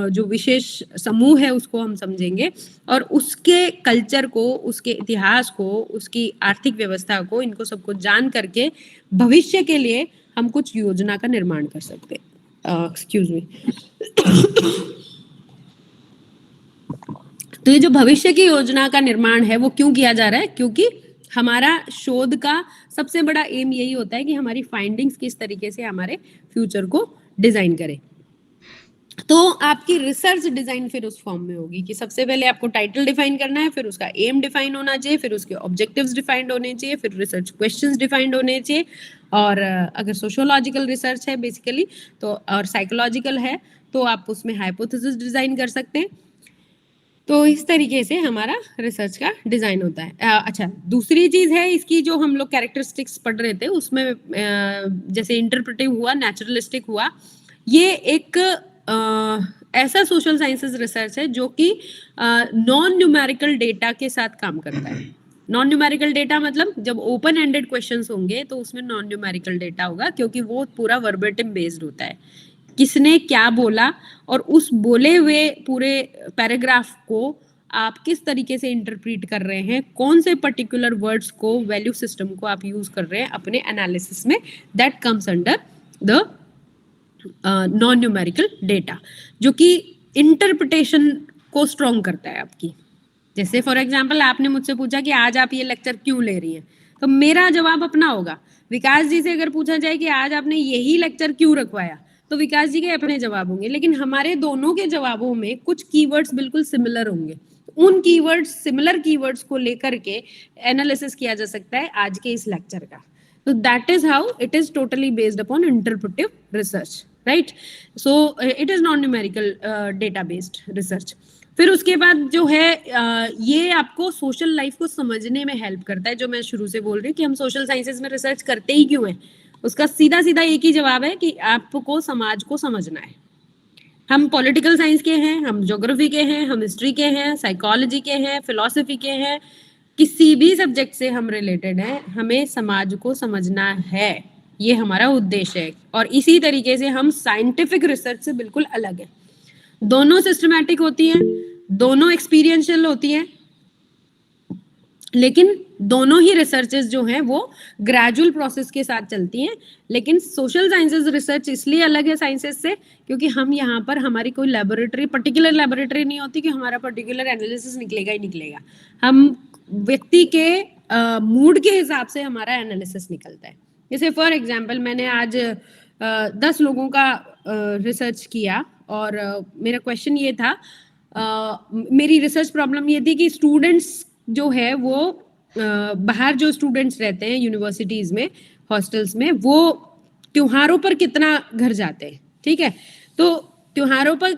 जो विशेष समूह है उसको हम समझेंगे, और उसके कल्चर को, उसके इतिहास को, उसकी आर्थिक व्यवस्था को, इनको सबको जान करके भविष्य के लिए हम कुछ योजना का निर्माण कर सकते हैं। Excuse me. तो ये जो भविष्य की योजना का निर्माण है वो क्यों किया जा रहा है, क्योंकि हमारा शोध का सबसे बड़ा एम यही होता है कि हमारी फाइंडिंग्स किस तरीके से हमारे फ्यूचर को डिजाइन करें। तो आपकी रिसर्च डिजाइन फिर उस फॉर्म में होगी कि सबसे पहले आपको टाइटल डिफाइन करना है, फिर उसका एम डिफाइन होना चाहिए, फिर उसके ऑब्जेक्टिव्स डिफाइंड होने चाहिए, फिर रिसर्च क्वेश्चंस डिफाइंड होने चाहिए, और अगर सोशियोलॉजिकल रिसर्च है बेसिकली तो, और साइकोलॉजिकल है तो आप उसमें हाइपोथेसिस डिजाइन कर सकते हैं। तो इस तरीके से हमारा रिसर्च का डिजाइन होता है। अच्छा, दूसरी चीज है इसकी, जो हम लोग कैरेक्टरिस्टिक्स पढ़ रहे थे उसमें जैसे इंटरप्रेटिव हुआ, नेचुरलिस्टिक हुआ, ये एक ऐसा सोशल साइंसेस रिसर्च है जो कि नॉन न्यूमेरिकल डेटा के साथ काम करता है। नॉन न्यूमेरिकल डेटा मतलब जब ओपन एंडेड क्वेश्चंस होंगे तो उसमें नॉन न्यूमेरिकल डेटा होगा, क्योंकि वो पूरा वर्बेटिम बेस्ड होता है, किसने क्या बोला और उस बोले हुए पूरे पैराग्राफ को आप किस तरीके से इंटरप्रीट कर रहे हैं, कौन से पर्टिकुलर वर्ड्स को, वैल्यू सिस्टम को आप यूज कर रहे हैं अपने एनालिसिस में, that comes under the non numerical data, जो कि इंटरप्रिटेशन को स्ट्रॉन्ग करता है आपकी। जैसे फॉर एग्जाम्पल आपने मुझसे पूछा कि आज आप ये लेक्चर क्यों ले रही हैं, तो मेरा जवाब अपना होगा। विकास जी से अगर पूछा जाए कि आज आपने यही लेक्चर क्यों रखवाया, तो विकास जी के अपने जवाब होंगे, लेकिन हमारे दोनों के जवाबों में कुछ कीवर्ड्स बिल्कुल सिमिलर होंगे। उन कीवर्ड्स, सिमिलर कीवर्ड्स को लेकर के एनालिसिस किया जा सकता है आज के इस लेक्चर का। तो that is how it is totally based upon interpretive research, right. So it is non numerical data based research. फिर उसके बाद जो है ये आपको सोशल लाइफ को समझने में हेल्प करता है, जो मैं शुरू से बोल रही हूँ कि हम सोशल साइंसेज में रिसर्च करते ही क्यों हैं। उसका सीधा सीधा एक ही जवाब है कि आपको समाज को समझना है। हम पॉलिटिकल साइंस के हैं, हम ज्योग्राफी के हैं, हम हिस्ट्री के हैं, साइकोलॉजी के हैं, फिलॉसफी के हैं, किसी भी सब्जेक्ट से हम रिलेटेड हैं, हमें समाज को समझना है, ये हमारा उद्देश्य है। और इसी तरीके से हम साइंटिफिक रिसर्च से बिल्कुल अलग है। दोनों सिस्टमैटिक होती हैं, दोनों एक्सपीरियंशियल होती हैं, लेकिन दोनों ही रिसर्चेस जो हैं वो ग्रेजुअल प्रोसेस के साथ चलती हैं। लेकिन सोशल साइंसेज रिसर्च इसलिए अलग है साइंसेज से क्योंकि हम यहाँ पर हमारी कोई लैबोरेटरी, पर्टिकुलर लैबोरेटरी नहीं होती कि हमारा पर्टिकुलर एनालिसिस निकलेगा ही निकलेगा। हम व्यक्ति के मूड के हिसाब से हमारा एनालिसिस निकलता है। जैसे फॉर एग्जाम्पल मैंने आज 10 लोगों का रिसर्च किया और मेरा क्वेश्चन ये था, मेरी रिसर्च प्रॉब्लम ये थी कि स्टूडेंट्स जो है वो बाहर जो स्टूडेंट्स रहते हैं यूनिवर्सिटीज में, हॉस्टल्स में, वो त्योहारों पर कितना घर जाते हैं। ठीक है, तो त्योहारों पर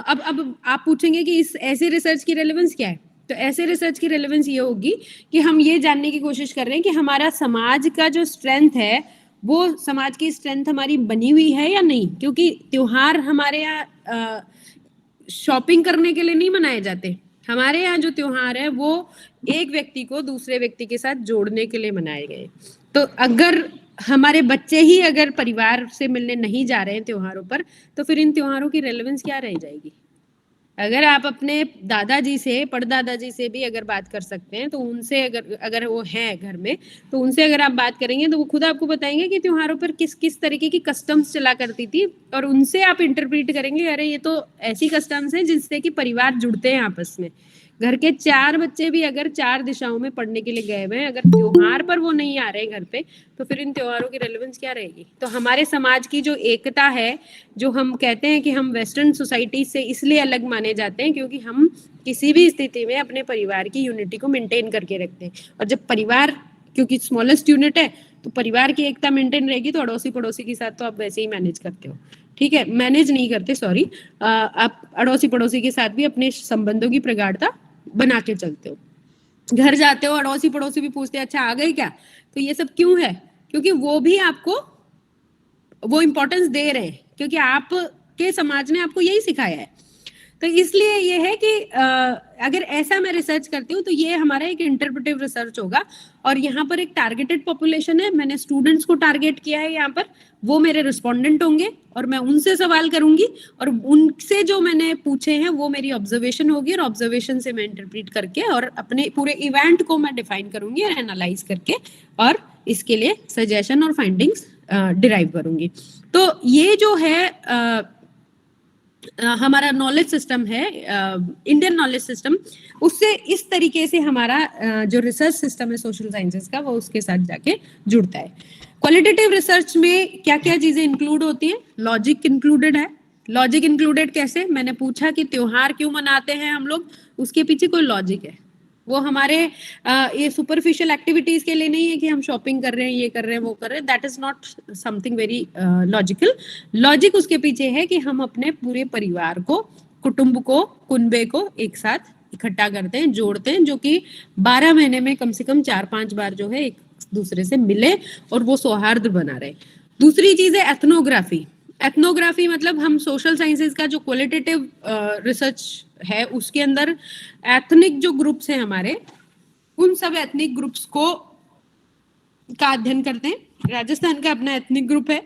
अब आप पूछेंगे कि इस ऐसे रिसर्च की रेलेवेंस क्या है। तो ऐसे रिसर्च की रेलेवेंस ये होगी कि हम ये जानने की कोशिश कर रहे हैं कि हमारा समाज का जो स्ट्रेंथ है वो समाज की स्ट्रेंथ हमारी बनी हुई है या नहीं। क्योंकि त्योहार हमारे यहाँ शॉपिंग करने के लिए नहीं मनाए जाते। हमारे यहाँ जो त्योहार है वो एक व्यक्ति को दूसरे व्यक्ति के साथ जोड़ने के लिए मनाए गए। तो अगर हमारे बच्चे ही अगर परिवार से मिलने नहीं जा रहे हैं त्योहारों पर, तो फिर इन त्योहारों की रेलेवेंस क्या रह जाएगी। अगर आप अपने दादाजी से, परदादाजी से भी अगर बात कर सकते हैं तो उनसे अगर वो हैं घर में, तो उनसे अगर आप बात करेंगे तो वो खुद आपको बताएंगे कि त्योहारों पर किस किस तरीके की कस्टम्स चला करती थी। और उनसे आप इंटरप्रेट करेंगे, अरे ये तो ऐसी कस्टम्स हैं जिससे कि परिवार जुड़ते हैं आपस में। घर के 4 बच्चे भी अगर 4 दिशाओं में पढ़ने के लिए गए हुए हैं, अगर त्योहार पर वो नहीं आ रहे घर पे, तो फिर इन त्योहारों की रेलेवेंस क्या रहेगी। तो हमारे समाज की जो एकता है, जो हम कहते हैं कि हम वेस्टर्न सोसाइटी से इसलिए अलग माने जाते हैं क्योंकि हम किसी भी स्थिति में अपने परिवार की यूनिटी को मेंटेन करके रखते हैं। और जब परिवार, क्योंकि स्मॉलेस्ट यूनिट है, तो परिवार की एकता मेंटेन रहेगी तो अड़ोसी पड़ोसी के साथ तो आप वैसे ही मैनेज करते हो। ठीक है, मैनेज नहीं करते, सॉरी, आप अड़ोसी पड़ोसी के साथ भी अपने संबंधों की प्रगाढ़ता बना के चलते हो। घर जाते हो, अड़ोसी पड़ोसी भी पूछते हैं अच्छा आ गए क्या। तो ये सब क्यों है, क्योंकि वो भी आपको वो इंपॉर्टेंस दे रहे हैं, क्योंकि आपके समाज ने आपको यही सिखाया है। तो इसलिए ये है कि अगर ऐसा मैं रिसर्च करती हूँ तो ये हमारा एक इंटरप्रेटिव रिसर्च होगा। और यहाँ पर एक टारगेटेड पॉपुलेशन है, मैंने स्टूडेंट्स को टारगेट किया है यहाँ पर, वो मेरे रिस्पोंडेंट होंगे और मैं उनसे सवाल करूंगी और उनसे जो मैंने पूछे हैं वो मेरी ऑब्जर्वेशन होगी और ऑब्जर्वेशन से मैं इंटरप्रेट करके और अपने पूरे इवेंट को मैं डिफाइन करूंगी और एनालाइज करके और इसके लिए सजेशन और फाइंडिंग्स डिराइव करूंगी। तो ये जो है हमारा नॉलेज सिस्टम है, इंडियन नॉलेज सिस्टम, उससे इस तरीके से हमारा जो रिसर्च सिस्टम है सोशल साइंसेस का वो उसके साथ जाके जुड़ता है। क्वालिटेटिव रिसर्च में क्या क्या चीजें इंक्लूड होती हैं, लॉजिक इंक्लूडेड है। लॉजिक इंक्लूडेड कैसे, मैंने पूछा कि त्योहार क्यों मनाते हैं हम लोग, उसके पीछे कोई लॉजिक है। वो हमारे ये सुपरफिशियल एक्टिविटीज के लिए नहीं है कि हम शॉपिंग कर रहे हैं, ये कर रहे हैं, वो कर रहे हैं, that is not something very logical. Logic उसके पीछे है कि हम अपने पूरे परिवार को, कुटुंब को, कुनबे को एक साथ इकट्ठा करते हैं, जोड़ते हैं, जो कि 12 महीने में कम से कम 4-5 बार जो है एक दूसरे से मिले और वो सौहार्द बना रहे। दूसरी चीज है एथनोग्राफी। एथनोग्राफी मतलब हम सोशल साइंसेज का जो क्वालिटेटिव रिसर्च है उसके अंदर एथनिक जो ग्रुप्स हैं हमारे, उन सब एथनिक ग्रुप्स को का अध्ययन करते हैं। राजस्थान का अपना एथनिक ग्रुप है,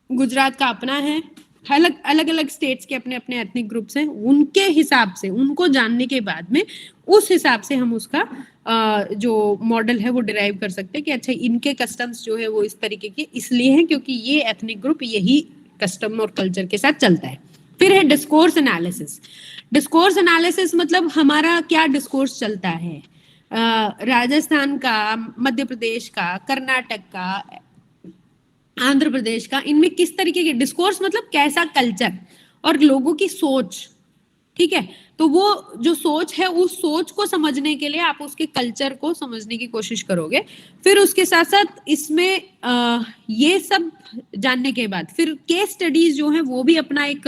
गुजरात का अपना है, अलग अलग स्टेट्स के अपने अपने एथनिक ग्रुप्स हैं। उनके हिसाब से, उनको जानने के बाद में उस हिसाब से हम उसका जो मॉडल है वो डिराइव कर सकते हैं कि अच्छा इनके कस्टम्स जो है वो इस तरीके के इसलिए हैं क्योंकि ये एथनिक ग्रुप यही कस्टम और कल्चर के साथ चलता है। फिर है डिस्कोर्स एनालिसिस। डिस्कोर्स एनालिसिस मतलब हमारा क्या डिस्कोर्स चलता है, राजस्थान का, मध्य प्रदेश का, कर्नाटक का, आंध्र प्रदेश का, इनमें किस तरीके के डिस्कोर्स मतलब कैसा कल्चर और लोगों की सोच। ठीक है, तो वो जो सोच है उस सोच को समझने के लिए आप उसके कल्चर को समझने की कोशिश करोगे। फिर उसके साथ साथ इसमें ये सब जानने के बाद फिर केस स्टडीज जो है वो भी अपना एक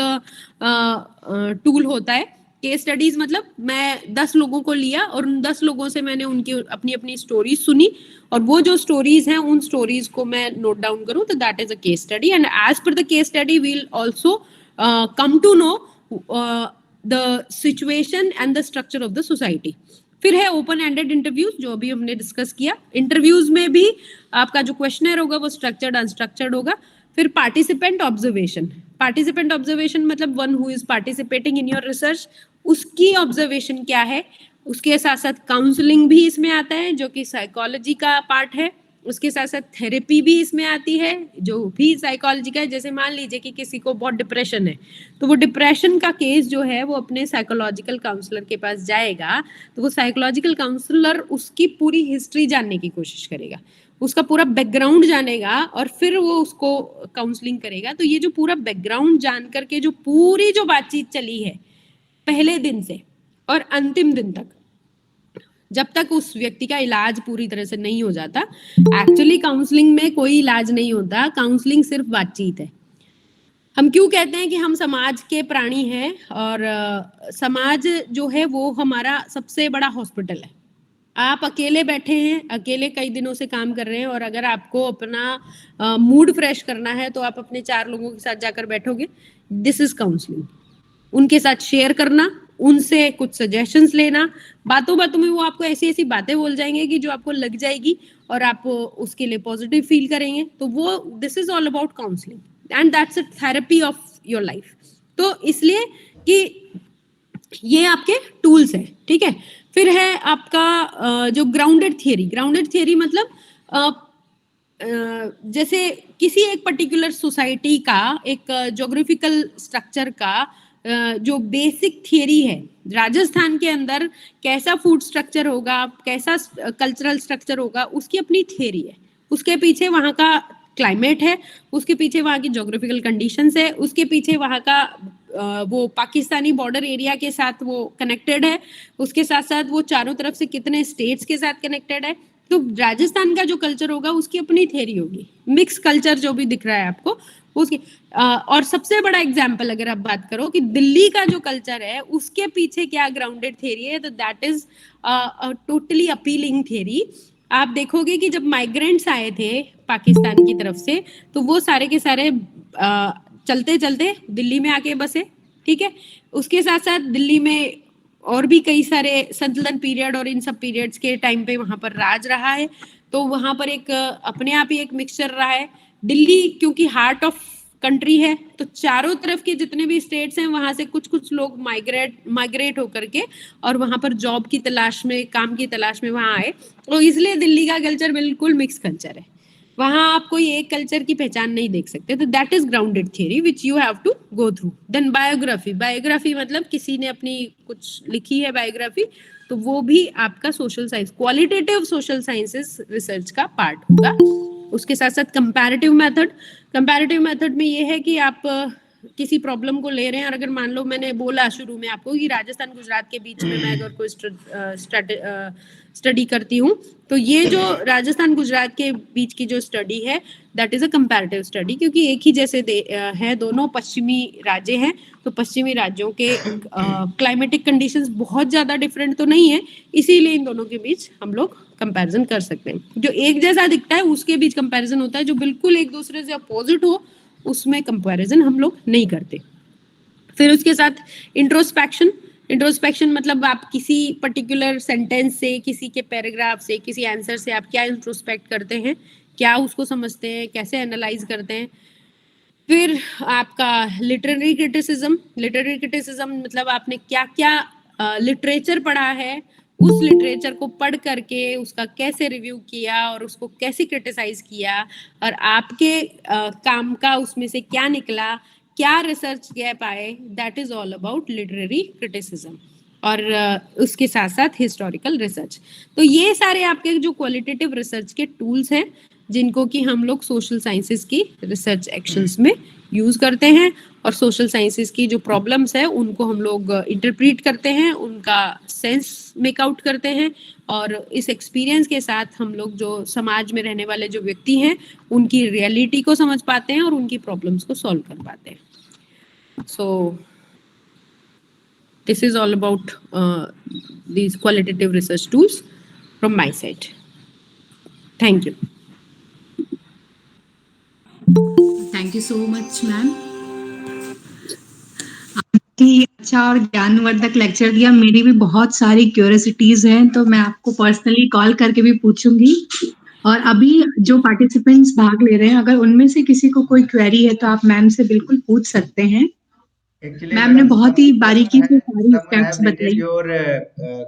टूल होता है केस स्टडीज मतलब मैं 10 लोगों को लिया और उन 10 लोगों से मैंने उनकी अपनी अपनी स्टोरीज सुनी और वो जो स्टोरीज हैं उन स्टोरीज को मैं नोट डाउन करूं तो that is a case study and as per the case study we will also come to know the situation and the structure of the society. फिर है ओपन एंडेड इंटरव्यूज जो अभी हमने डिस्कस किया। इंटरव्यूज में भी आपका जो क्वेश्चनर होगा वो स्ट्रक्चर्ड अनस्ट्रक्चर्ड होगा। फिर पार्टिसिपेंट ऑब्जर्वेशन, पार्टिसिपेंट ऑब्जर्वेशन मतलब one who is participating in your research, उसकी ऑब्जर्वेशन क्या है। उसके साथ साथ काउंसलिंग भी इसमें आता है जो कि साइकोलॉजी का पार्ट है। उसके साथ साथ थेरेपी भी इसमें आती है जो भी साइकोलॉजी का है। जैसे मान लीजिए कि किसी को बहुत डिप्रेशन है तो वो डिप्रेशन का केस जो है वो अपने साइकोलॉजिकल काउंसलर के पास जाएगा तो वो साइकोलॉजिकल काउंसलर उसकी पूरी हिस्ट्री जानने की कोशिश करेगा, उसका पूरा बैकग्राउंड जानेगा और फिर वो उसको काउंसलिंग करेगा। तो ये जो पूरा बैकग्राउंड जान करके जो पूरी जो बातचीत चली है पहले दिन से और अंतिम दिन तक, जब तक उस व्यक्ति का इलाज पूरी तरह से नहीं हो जाता, एक्चुअली काउंसलिंग में कोई इलाज नहीं होता, काउंसलिंग सिर्फ बातचीत है। हम क्यों कहते हैं कि हम समाज के प्राणी हैं और समाज जो है वो हमारा सबसे बड़ा हॉस्पिटल है। आप अकेले बैठे हैं, अकेले कई दिनों से काम कर रहे हैं और अगर आपको अपना मूड फ्रेश करना है तो आप अपने 4 लोगों के साथ जाकर बैठोगे। This is counselling. उनके साथ शेयर करना, उनसे कुछ सजेशंस लेना, बातों बातों में वो आपको ऐसी ऐसी बातें बोल जाएंगे कि जो आपको लग जाएगी और आप उसके लिए पॉजिटिव फील करेंगे। तो वो this is all about counselling and that's a therapy of your life. तो इसलिए कि ये आपके टूल्स हैं, ठीक है। फिर है आपका जो ग्राउंडेड थियरी। ग्राउंडेड थियरी मतलब जैसे किसी एक पर्टिकुलर सोसाइटी का एक ज्योग्राफिकल स्ट्रक्चर का जो बेसिक थियरी है, राजस्थान के अंदर कैसा फूड स्ट्रक्चर होगा, कैसा कल्चरल स्ट्रक्चर होगा, उसकी अपनी थियरी है। उसके पीछे वहाँ का क्लाइमेट है, उसके पीछे वहाँ की ज्योग्राफिकल कंडीशंस है, उसके पीछे वहाँ का वो पाकिस्तानी बॉर्डर एरिया के साथ वो कनेक्टेड है, उसके साथ साथ वो चारों तरफ से कितने स्टेट्स के साथ कनेक्टेड है। तो राजस्थान का जो कल्चर होगा उसकी अपनी थियरी होगी। मिक्स कल्चर जो भी दिख रहा है आपको उसकी और सबसे बड़ा एग्जाम्पल अगर आप बात करो कि दिल्ली का जो कल्चर है उसके पीछे क्या ग्राउंडेड थियरी है, तो that is totally appealing theory. आप देखोगे कि जब माइग्रेंट्स आए थे पाकिस्तान की तरफ से तो वो सारे के सारे चलते चलते दिल्ली में आके बसे, ठीक है। उसके साथ साथ दिल्ली में और भी कई सारे संतुलन पीरियड और इन सब पीरियड्स के टाइम पे वहां पर राज रहा है। तो वहां पर एक अपने आप ही एक मिक्सचर रहा है। दिल्ली क्योंकि हार्ट ऑफ कंट्री है तो चारों तरफ के जितने भी स्टेट्स हैं वहां से कुछ कुछ लोग माइग्रेट होकर के और वहां पर जॉब की तलाश में, काम की तलाश में वहां आए। तो इसलिए दिल्ली का कल्चर बिल्कुल मिक्स कल्चर है। वहां आप कोई एक कल्चर की पहचान नहीं देख सकते। तो that is grounded theory which you have to go through. Then biography. Biography मतलब किसी ने अपनी कुछ लिखी है बायोग्राफी, तो वो भी आपका social science, qualitative social sciences research का पार्ट होगा। उसके साथ साथ कंपैरेटिव मेथड। कंपैरेटिव मेथड में ये है कि आप किसी प्रॉब्लम को ले रहे हैं और अगर मान लो मैंने बोला शुरू में आपको कि राजस्थान गुजरात के बीच में मैं अगर कोई स्टडी करती हूँ तो ये जो राजस्थान गुजरात के बीच की जो स्टडी है that is a comparative study, क्योंकि एक ही जैसे है, दोनों पश्चिमी राज्य हैं। तो पश्चिमी राज्यों के क्लाइमेटिक कंडीशंस बहुत ज्यादा डिफरेंट तो नहीं है, इसीलिए इन दोनों के बीच हम लोग कंपैरिजन कर सकते हैं। जो एक जैसा दिखता है उसके बीच कंपैरिजन होता है, जो बिल्कुल एक दूसरे से अपोजिट हो उसमें कंपैरिजन हम लोग नहीं करते। फिर उसके साथ इंट्रोस्पेक्शन। इंट्रोस्पेक्शन मतलब आप किसी पर्टिकुलर सेंटेंस से, किसी के पैराग्राफ से, किसी आंसर से आप क्या इंट्रोस्पेक्ट करते हैं, क्या उसको समझते हैं, कैसे एनालाइज करते हैं। फिर आपका लिटरेरी क्रिटिसिज्म। लिटरेरी क्रिटिसिज्म मतलब आपने क्या क्या लिटरेचर पढ़ा है, उस लिटरेचर को पढ़ करके उसका कैसे रिव्यू किया और उसको कैसे क्रिटिसाइज किया और आपके काम का उसमें से क्या निकला, क्या रिसर्च गैप आए, that is all about literary criticism. और उसके साथ साथ हिस्टोरिकल रिसर्च। तो ये सारे आपके जो क्वालिटेटिव रिसर्च के टूल्स हैं जिनको कि हम लोग सोशल साइंसेस की रिसर्च एक्शंस में यूज करते हैं और सोशल साइंसेस की जो प्रॉब्लम्स है उनको हम लोग इंटरप्रीट करते हैं, उनका सेंस मेक आउट करते हैं और इस एक्सपीरियंस के साथ हम लोग जो समाज में रहने वाले जो व्यक्ति हैं उनकी रियलिटी को समझ पाते हैं और उनकी प्रॉब्लम्स को सॉल्व कर पाते हैं। सो this is all about these qualitative research tools from my side. Thank you. Thank you so much ma'am. आपकी अच्छा और ज्ञानवर्धक लेक्चर दिया। मेरी भी बहुत सारी क्यूरियोसिटीज हैं, तो मैं आपको पर्सनली कॉल करके भी पूछूंगी। और अभी जो पार्टिसिपेंट्स भाग ले रहे हैं, अगर उनमें से किसी को कोई क्वेरी है तो आप मैम से बिल्कुल पूछ सकते हैं। Actually, मैम ने madam, बहुत ही बारीकी से सारी someone स्टेप्स have written बताई। your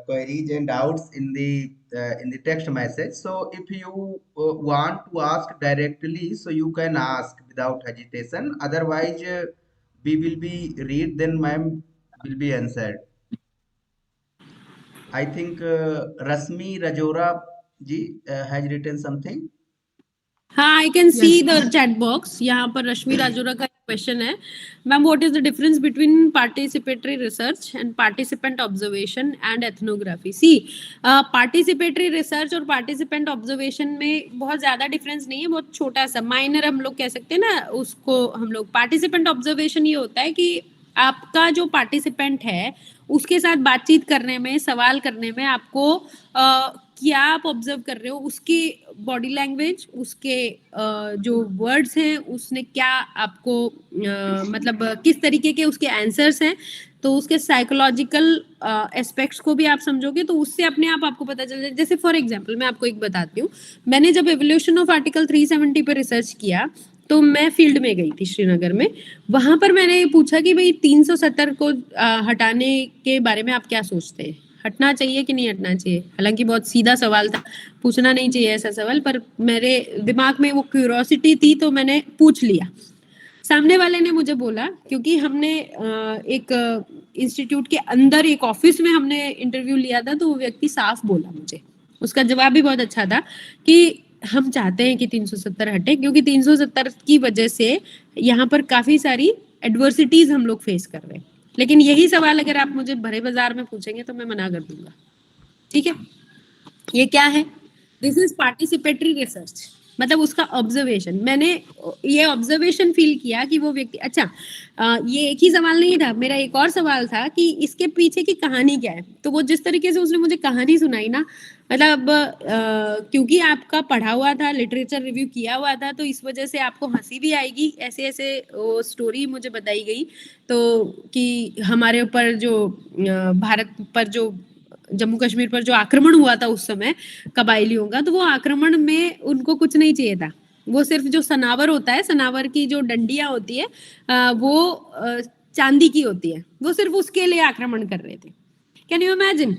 queries and doubts in the text message. So if you want to ask directly, so you can ask without hesitation. Otherwise, we will be read, then ma'am will be answered. I think Rasmi Rajora ji has written something. हाँ, I can see the chat box. यहाँ पर रश्मि राजोरा का क्वेश्चन है, ma'am what is the difference between participatory research and participant observation and ethnography? See, participatory research और पार्टिसिपेंट ऑब्जर्वेशन में बहुत ज्यादा डिफरेंस नहीं है, बहुत छोटा सा माइनर हम लोग कह सकते हैं ना उसको। हम लोग पार्टिसिपेंट ऑब्जर्वेशन ये होता है कि आपका जो पार्टिसिपेंट है उसके साथ बातचीत करने में, सवाल करने में आपको क्या आप ऑब्जर्व कर रहे हो, उसकी बॉडी लैंग्वेज, उसके जो वर्ड्स हैं, उसने क्या आपको मतलब किस तरीके के उसके आंसर्स हैं, तो उसके साइकोलॉजिकल एस्पेक्ट्स को भी आप समझोगे तो उससे अपने आप आपको पता चल जाए। जैसे फॉर एग्जांपल मैं आपको एक बताती हूँ, मैंने जब एवोल्यूशन ऑफ आर्टिकल 370 पे रिसर्च किया तो मैं फील्ड में गई थी श्रीनगर में। वहां पर मैंने ये पूछा कि भाई 370 को हटाने के बारे में आप क्या सोचते हैं, हटना चाहिए कि नहीं हटना चाहिए? हालांकि बहुत सीधा सवाल था, पूछना नहीं चाहिए ऐसा सवाल, पर मेरे दिमाग में वो क्यूरियोसिटी थी तो मैंने पूछ लिया। सामने वाले ने मुझे बोला, क्योंकि हमने एक इंस्टीट्यूट के अंदर एक ऑफिस में हमने इंटरव्यू लिया था, तो वो व्यक्ति साफ बोला मुझे, उसका जवाब भी बहुत अच्छा था कि हम चाहते हैं कि 370 हटे, क्योंकि 370 की वजह से यहाँ पर काफी सारी एडवर्सिटीज हम लोग फेस कर रहे हैं। लेकिन यही सवाल अगर आप मुझे भरे बाजार में पूछेंगे तो मैं मना कर दूंगा। ठीक है, ये क्या है? दिस इज पार्टिसिपेटरी रिसर्च, मतलब उसका ऑब्जर्वेशन। मैंने ये ऑब्जर्वेशन फील किया कि वो व्यक्ति, अच्छा ये एक ही सवाल नहीं था, मेरा एक और सवाल था कि इसके पीछे की कहानी क्या है। तो वो जिस तरीके से उसने मुझे कहानी सुनाई ना, मतलब क्योंकि आपका पढ़ा हुआ था, लिटरेचर रिव्यू किया हुआ था, तो इस वजह से आपको हंसी भी आएगी। ऐसे ऐसे वो स्टोरी मुझे बताई गई तो कि हमारे ऊपर जो भारत पर जो जम्मू कश्मीर पर जो आक्रमण हुआ था उस समय कबायलियों का, तो वो आक्रमण में उनको कुछ नहीं चाहिए था, वो सिर्फ जो सनावर होता है, सनावर की जो डंडियां होती है वो चांदी की होती है, वो सिर्फ उसके लिए आक्रमण कर रहे थे। Can you imagine?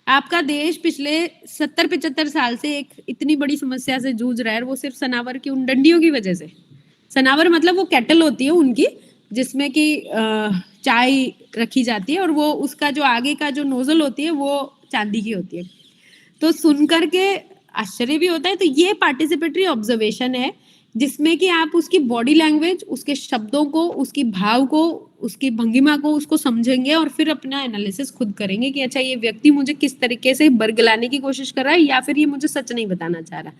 आपका देश पिछले 70-75 साल से एक इतनी बड़ी समस्या से जूझ रहा है, वो सिर्फ सनावर की उन डंडियों की वजह से। सनावर मतलब वो कैटल होती है उनकी, जिसमें कि चाय रखी जाती है और वो उसका जो आगे का जो नोजल होती है वो चांदी की होती है। तो सुन करके आश्चर्य भी होता है। तो ये पार्टिसिपेटरी ऑब्जर्वेशन है जिसमें कि आप उसकी बॉडी लैंग्वेज, उसके शब्दों को, उसकी भाव को, उसकी भंगिमा को, उसको समझेंगे और फिर अपना एनालिसिस खुद करेंगे कि अच्छा ये व्यक्ति मुझे किस तरीके से बरगलाने की कोशिश कर रहा है या फिर ये मुझे सच नहीं बताना चाह रहा।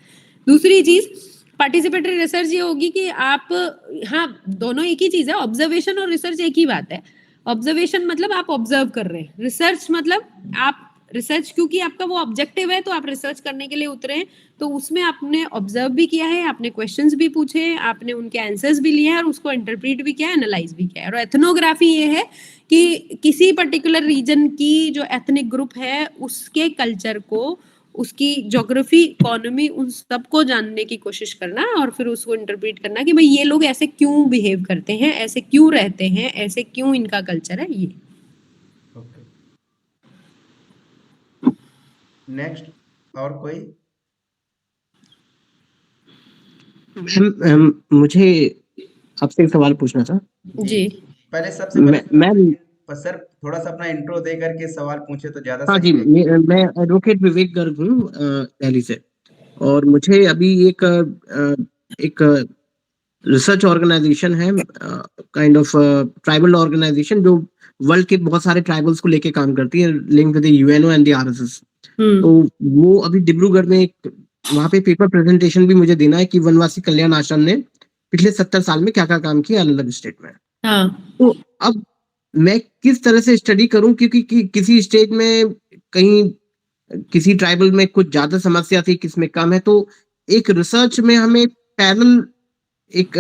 दूसरी चीज पार्टिसिपेटरी रिसर्च ये होगी कि आप, हाँ दोनों एक ही चीज है, ऑब्जर्वेशन और रिसर्च एक ही बात है। ऑब्जर्वेशन मतलब आप ऑब्जर्व कर रहे हैं, रिसर्च मतलब आप रिसर्च, क्योंकि आपका वो ऑब्जेक्टिव है तो आप रिसर्च करने के लिए उतरे हैं, तो उसमें आपने ऑब्जर्व भी किया है, आपने क्वेश्चंस भी पूछे, आपने उनके आंसर्स भी लिए हैं और उसको इंटरप्रेट भी किया, एनालाइज भी किया है। और एथनोग्राफी ये है कि किसी पर्टिकुलर रीजन की जो एथनिक ग्रुप है उसके कल्चर को, उसकी ज्योग्राफी, इकोनॉमी, उन सबको जानने की कोशिश करना और फिर उसको इंटरप्रेट करना कि भाई ये लोग ऐसे क्यों बिहेव करते हैं, ऐसे क्यों रहते हैं, ऐसे क्यों इनका कल्चर है ये। नेक्स्ट और कोई? मुझे आपसे एक सवाल पूछना था जी। पहले सबसे पहले सर थोड़ा सा अपना इंट्रो दे करके सवाल पूछे तो ज्यादा। हाँ जी, मैं एडवोकेट विवेक गर्ग हूँ दिल्ली से, और मुझे अभी एक रिसर्च ऑर्गेनाइजेशन है, काइंड ऑफ ट्राइबल ऑर्गेनाइजेशन जो वर्ल्ड के बहुत सारे ट्राइबल्स को लेके काम करती है, link with the UNO and the RSS. तो वो अभी डिब्रूगढ़ में वहाँ पे पेपर प्रेजेंटेशन भी मुझे देना है कि वनवासी कल्याण आश्रम ने पिछले 70 साल में क्या क्या काम किया अलग अलग स्टेट में। हाँ। तो अब मैं किस तरह से स्टडी करूं, क्योंकि किसी स्टेज में कहीं किसी ट्राइबल में कुछ ज्यादा समस्या थी, किस में कम है, तो एक रिसर्च में हमें पैरेलल एक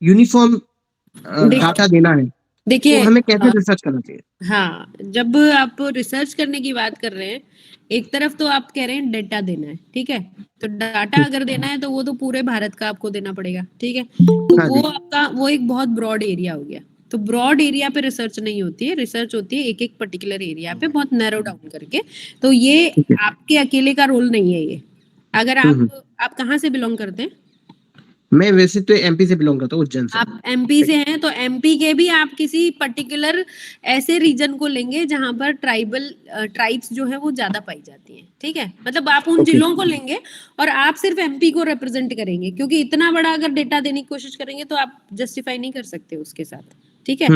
यूनिफॉर्म डाटा देना है, तो देखिए हमें कैसे रिसर्च करना चाहिए? हाँ, जब आप रिसर्च करने की बात कर रहे हैं, एक तरफ तो आप कह रहे हैं डेटा देना है, ठीक है, तो डाटा अगर देना है तो वो तो पूरे भारत का आपको देना पड़ेगा, ठीक है, तो हाँ वो जी। आपका वो एक बहुत ब्रॉड एरिया हो गया। तो ब्रॉड एरिया पे रिसर्च नहीं होती है, रिसर्च होती है एक एक पर्टिकुलर एरिया पे बहुत नैरो डाउन करके। तो ये ठीक है। आपके अकेले का रोल नहीं है ये। अगर हम्म। आप कहाँ से बिलोंग करते हैं? मैं वैसे तो एमपी से बिलोंग करता हूँ, उज्जैन से। आप एमपी से हैं तो एमपी के भी आप किसी पर्टिकुलर ऐसे रीजन को लेंगे जहां पर ट्राइब्स जो है वो ज्यादा पाई जाती हैं, ठीक है, मतलब आप उन ओके। जिलों को लेंगे और आप सिर्फ एमपी को रिप्रेजेंट करेंगे, क्योंकि इतना बड़ा अगर डेटा देने की कोशिश करेंगे तो आप जस्टिफाई नहीं कर सकते उसके साथ, ठीक है,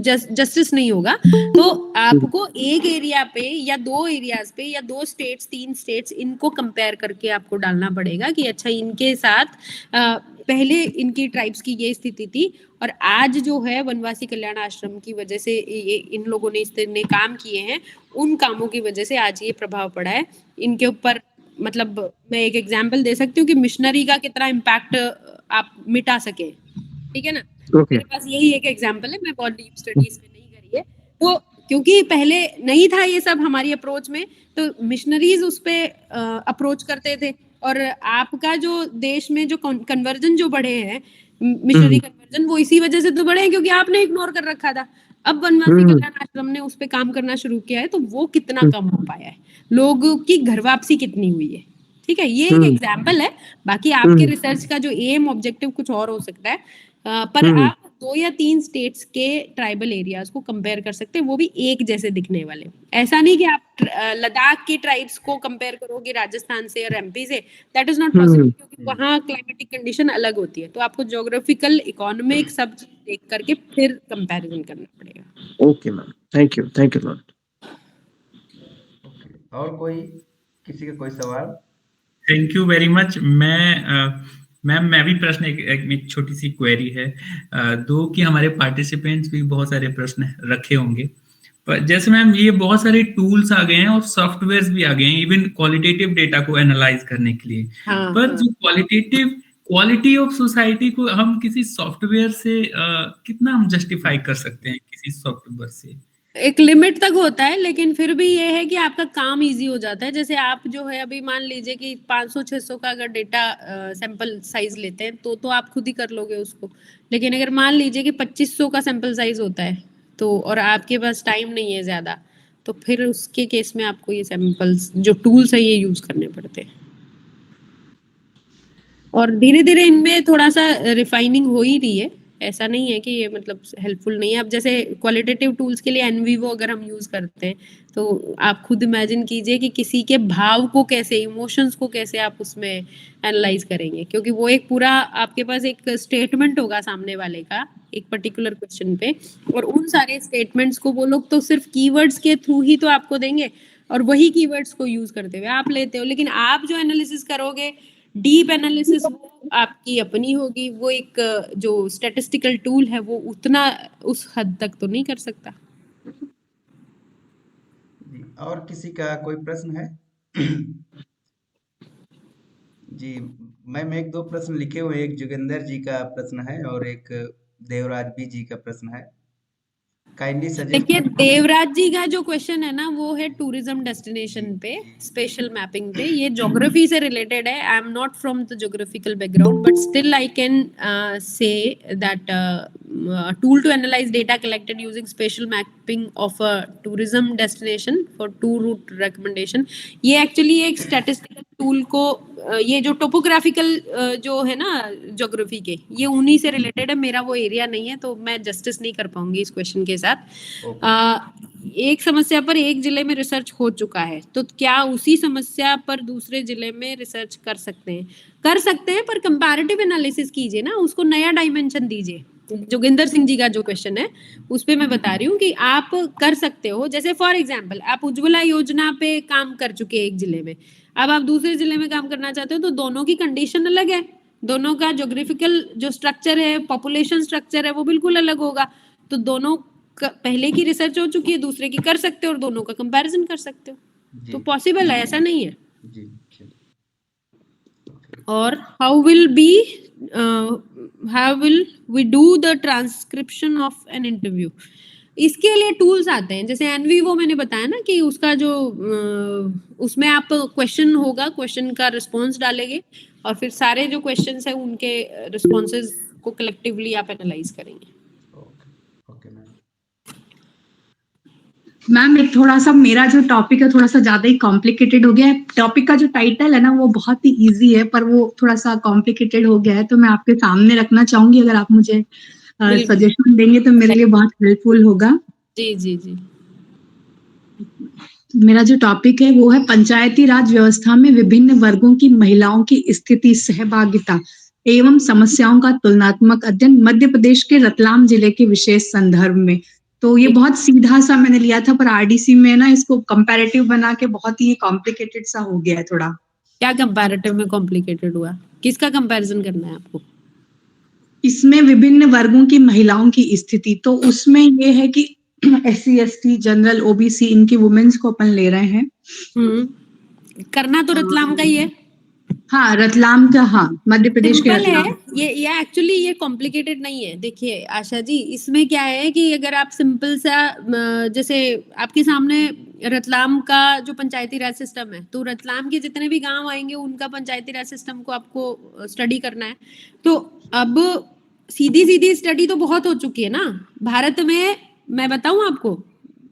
जस्टिस नहीं होगा। तो आपको एक एरिया पे या दो एरियाज पे या दो स्टेट्स, तीन स्टेट्स, इनको कंपेयर करके आपको डालना पड़ेगा कि अच्छा इनके साथ पहले इनकी ट्राइब्स की ये स्थिति थी और आज जो है वनवासी कल्याण आश्रम की वजह से ये इन लोगों ने इतने काम किए हैं, उन कामों की वजह से आज ये प्रभाव पड़ा है इनके ऊपर। मतलब मैं एक एग्जांपल दे सकती हूँ कि मिशनरी का कितना इम्पैक्ट आप मिटा सके, ठीक है ना। ओके। मेरे पास यही एक एग्जांपल है, मैं बहुत डीप स्टडीज में नहीं करी है, तो क्योंकि पहले नहीं था ये सब हमारी अप्रोच में, तो मिशनरीज उस पे अप्रोच करते थे और आपका जो देश में जो कन्वर्जन जो बढ़े हैं, मिशनरी कन्वर्जन, वो इसी वजह से तो बढ़े हैं क्योंकि आपने इग्नोर कर रखा था। अब वनवासी कल्याण आश्रम ने उस पे काम करना शुरू किया है, तो वो कितना कम हो पाया है, लोगों की घर वापसी कितनी हुई है, ठीक है, ये एक एग्जाम्पल है। बाकी आपके रिसर्च का जो एम ऑब्जेक्टिव कुछ और हो सकता है, पर आप 2 या 3 स्टेट्स के ट्राइबल एरियाज को कंपेयर कर सकते हैं, वो भी एक जैसे दिखने वाले। ऐसा नहीं कि आप लद्दाख की ट्राइब्स को कंपेयर करोगे राजस्थान से और एमपी से, दैट इज नॉट पॉसिबल, क्योंकि वहाँ क्लाइमेटिक कंडीशन अलग होती है, तो आपको ज्योग्राफिकल, इकोनॉमिक सब देख करके फिर कंपैरिजन करना पड़ेगा। Okay ma'am, thank you ma'am. और कोई किसी का कोई सवाल? Thank you very much. Ma'am मैं भी प्रश्न एक छोटी सी क्वेरी है, दो कि हमारे पार्टिसिपेंट्स भी बहुत सारे प्रश्न रखे होंगे, पर जैसे मैम ये बहुत सारे टूल्स आ गए हैं और सॉफ्टवेयर्स भी आ गए हैं इवन क्वालिटेटिव डेटा को एनालाइज करने के लिए, पर जो क्वालिटी ऑफ सोसाइटी को हम किसी सॉफ्टवेयर से कितना हम जस्टिफाई कर सकते हैं किसी सॉफ्टवेयर से? एक लिमिट तक होता है, लेकिन फिर भी ये है कि आपका काम इजी हो जाता है। जैसे आप जो है अभी मान लीजिए कि 500-600 का अगर डेटा सैंपल साइज लेते हैं तो आप खुद ही कर लोगे उसको, लेकिन अगर मान लीजिए कि 2500 का सैंपल साइज होता है तो और आपके पास टाइम नहीं है ज्यादा, तो फिर उसके केस में आपको ये सैंपल्स जो टूल्स है ये यूज करने पड़ते हैं, और धीरे धीरे इनमें थोड़ा सा रिफाइनिंग हो ही रही है, ऐसा नहीं है कि ये मतलब हेल्पफुल नहीं है। अब जैसे क्वालिटेटिव टूल्स के लिए एनवीवो अगर हम यूज करते हैं, तो आप खुद इमेजिन कीजिए कि किसी के भाव को कैसे, इमोशंस को कैसे आप उसमें एनालाइज करेंगे, क्योंकि वो एक पूरा आपके पास एक स्टेटमेंट होगा सामने वाले का एक पर्टिकुलर क्वेश्चन पे, और उन सारे स्टेटमेंट्स को वो लोग तो सिर्फ कीवर्ड्स के थ्रू ही तो आपको देंगे, और वही कीवर्ड्स को यूज करते हुए आप लेते हो, लेकिन आप जो एनालिसिस करोगे, डीप एनालिसिस, वो आपकी अपनी होगी, वो एक जो स्टैटिस्टिकल टूल है वो उतना उस हद तक तो नहीं कर सकता। जी, और किसी का कोई प्रश्न है? जी मैम, एक दो प्रश्न लिखे हुए, एक जोगिंदर जी का प्रश्न है और एक देवराज बी जी का प्रश्न है। Kindly suggest. देखिए देवराज जी का जो क्वेश्चन है ना, वो है टूरिज्म डेस्टिनेशन पे स्पेशल मैपिंग पे, ये ज्योग्राफी से रिलेटेड है। I am not from the geographical background, but still I can say that tool to analyse data collected using special mapping of a tourism destination for to route recommendation, ये एक्चुअली एक स्टैटिस्टिकल टूल को ये जो टोपोग्राफिकल जो है ना ज्योग्राफी के, ये उन्हीं से रिलेटेड है, मेरा वो एरिया नहीं है, तो मैं जस्टिस नहीं कर पाऊंगी इस क्वेश्चन के साथ। एक समस्या पर एक जिले में रिसर्च हो चुका है, तो क्या उसी समस्या पर दूसरे जिले में रिसर्च कर सकते हैं? कर सकते हैं, पर कंपैरेटिव एनालिसिस कीजिए ना, उसको नया डायमेंशन दीजिए। जोगिंदर सिंह जी का जो क्वेश्चन है उस पे मैं बता रही हूँ कि आप कर सकते हो, जैसे फॉर एग्जांपल आप उज्ज्वला योजना पे काम कर चुके हैं एक जिले में, अब आप दूसरे जिले में काम करना चाहते हो, तो दोनों की कंडीशन अलग है, दोनों का ज्योग्राफिकल जो स्ट्रक्चर है, पॉपुलेशन स्ट्रक्चर है, वो बिल्कुल अलग होगा, तो दोनों पहले की रिसर्च हो चुकी है, दूसरे की कर सकते हो और दोनों का कंपैरिजन कर सकते हो, जी तो पॉसिबल है, ऐसा नहीं है। जी चलिए। और how will we do the transcription of an interview, इसके लिए टूल्स आते हैं, जैसे एनवीवो मैंने बताया ना कि उसका जो उसमें आप क्वेश्चन होगा, क्वेश्चन का रिस्पॉन्स डालेंगे और फिर सारे जो क्वेश्चंस है उनके रिस्पॉन्सेज को कलेक्टिवली आप एनालाइज करेंगे। Okay okay ma'am. मैम एक थोड़ा सा मेरा जो टॉपिक है थोड़ा सा ज्यादा ही कॉम्प्लिकेटेड हो गया है। टॉपिक का जो टाइटल है ना वो बहुत ही इजी है, पर वो थोड़ा सा कॉम्प्लिकेटेड हो गया है, तो मैं आपके सामने रखना चाहूंगी। अगर आप मुझे बिल्कुल। सजेशन देंगे तो मेरे लिए बहुत हेल्पफुल होगा। जी जी जी। मेरा जो टॉपिक है वो है पंचायती राज व्यवस्था में विभिन्न वर्गों की महिलाओं की स्थिति, सहभागिता एवं समस्याओं का तुलनात्मक अध्ययन मध्य प्रदेश के रतलाम जिले के विशेष संदर्भ में। तो ये बहुत सीधा सा मैंने लिया था, पर आरडीसी में ना इसको कंपैरेटिव बना के बहुत ही कॉम्प्लिकेटेड सा हो गया है थोड़ा। क्या कंपैरेटिव में कॉम्प्लिकेटेड हुआ? किसका कंपैरिजन करना है आपको? इसमें विभिन्न वर्गों की महिलाओं की स्थिति, तो उसमें ये है कि SC ST जनरल OBC इनकी वुमेन्स को अपन ले रहे हैं। करना तो रतलाम का ही है। हाँ रतलाम का, हाँ मध्य प्रदेश के सिंपल रतलाम। है ये एक्चुअली ये कॉम्प्लिकेटेड नहीं है। देखिए आशा जी, इसमें क्या है कि अगर आप सिंपल सा जैसे आपके सामने रतलाम का जो पंचायती राज सिस्टम है, तो रतलाम के जितने भी गांव आएंगे उनका पंचायती राज सिस्टम को आपको स्टडी करना है। तो अब सीधी सीधी स्टडी तो बहुत हो चुकी है ना भारत में। मैं बताऊं आपको,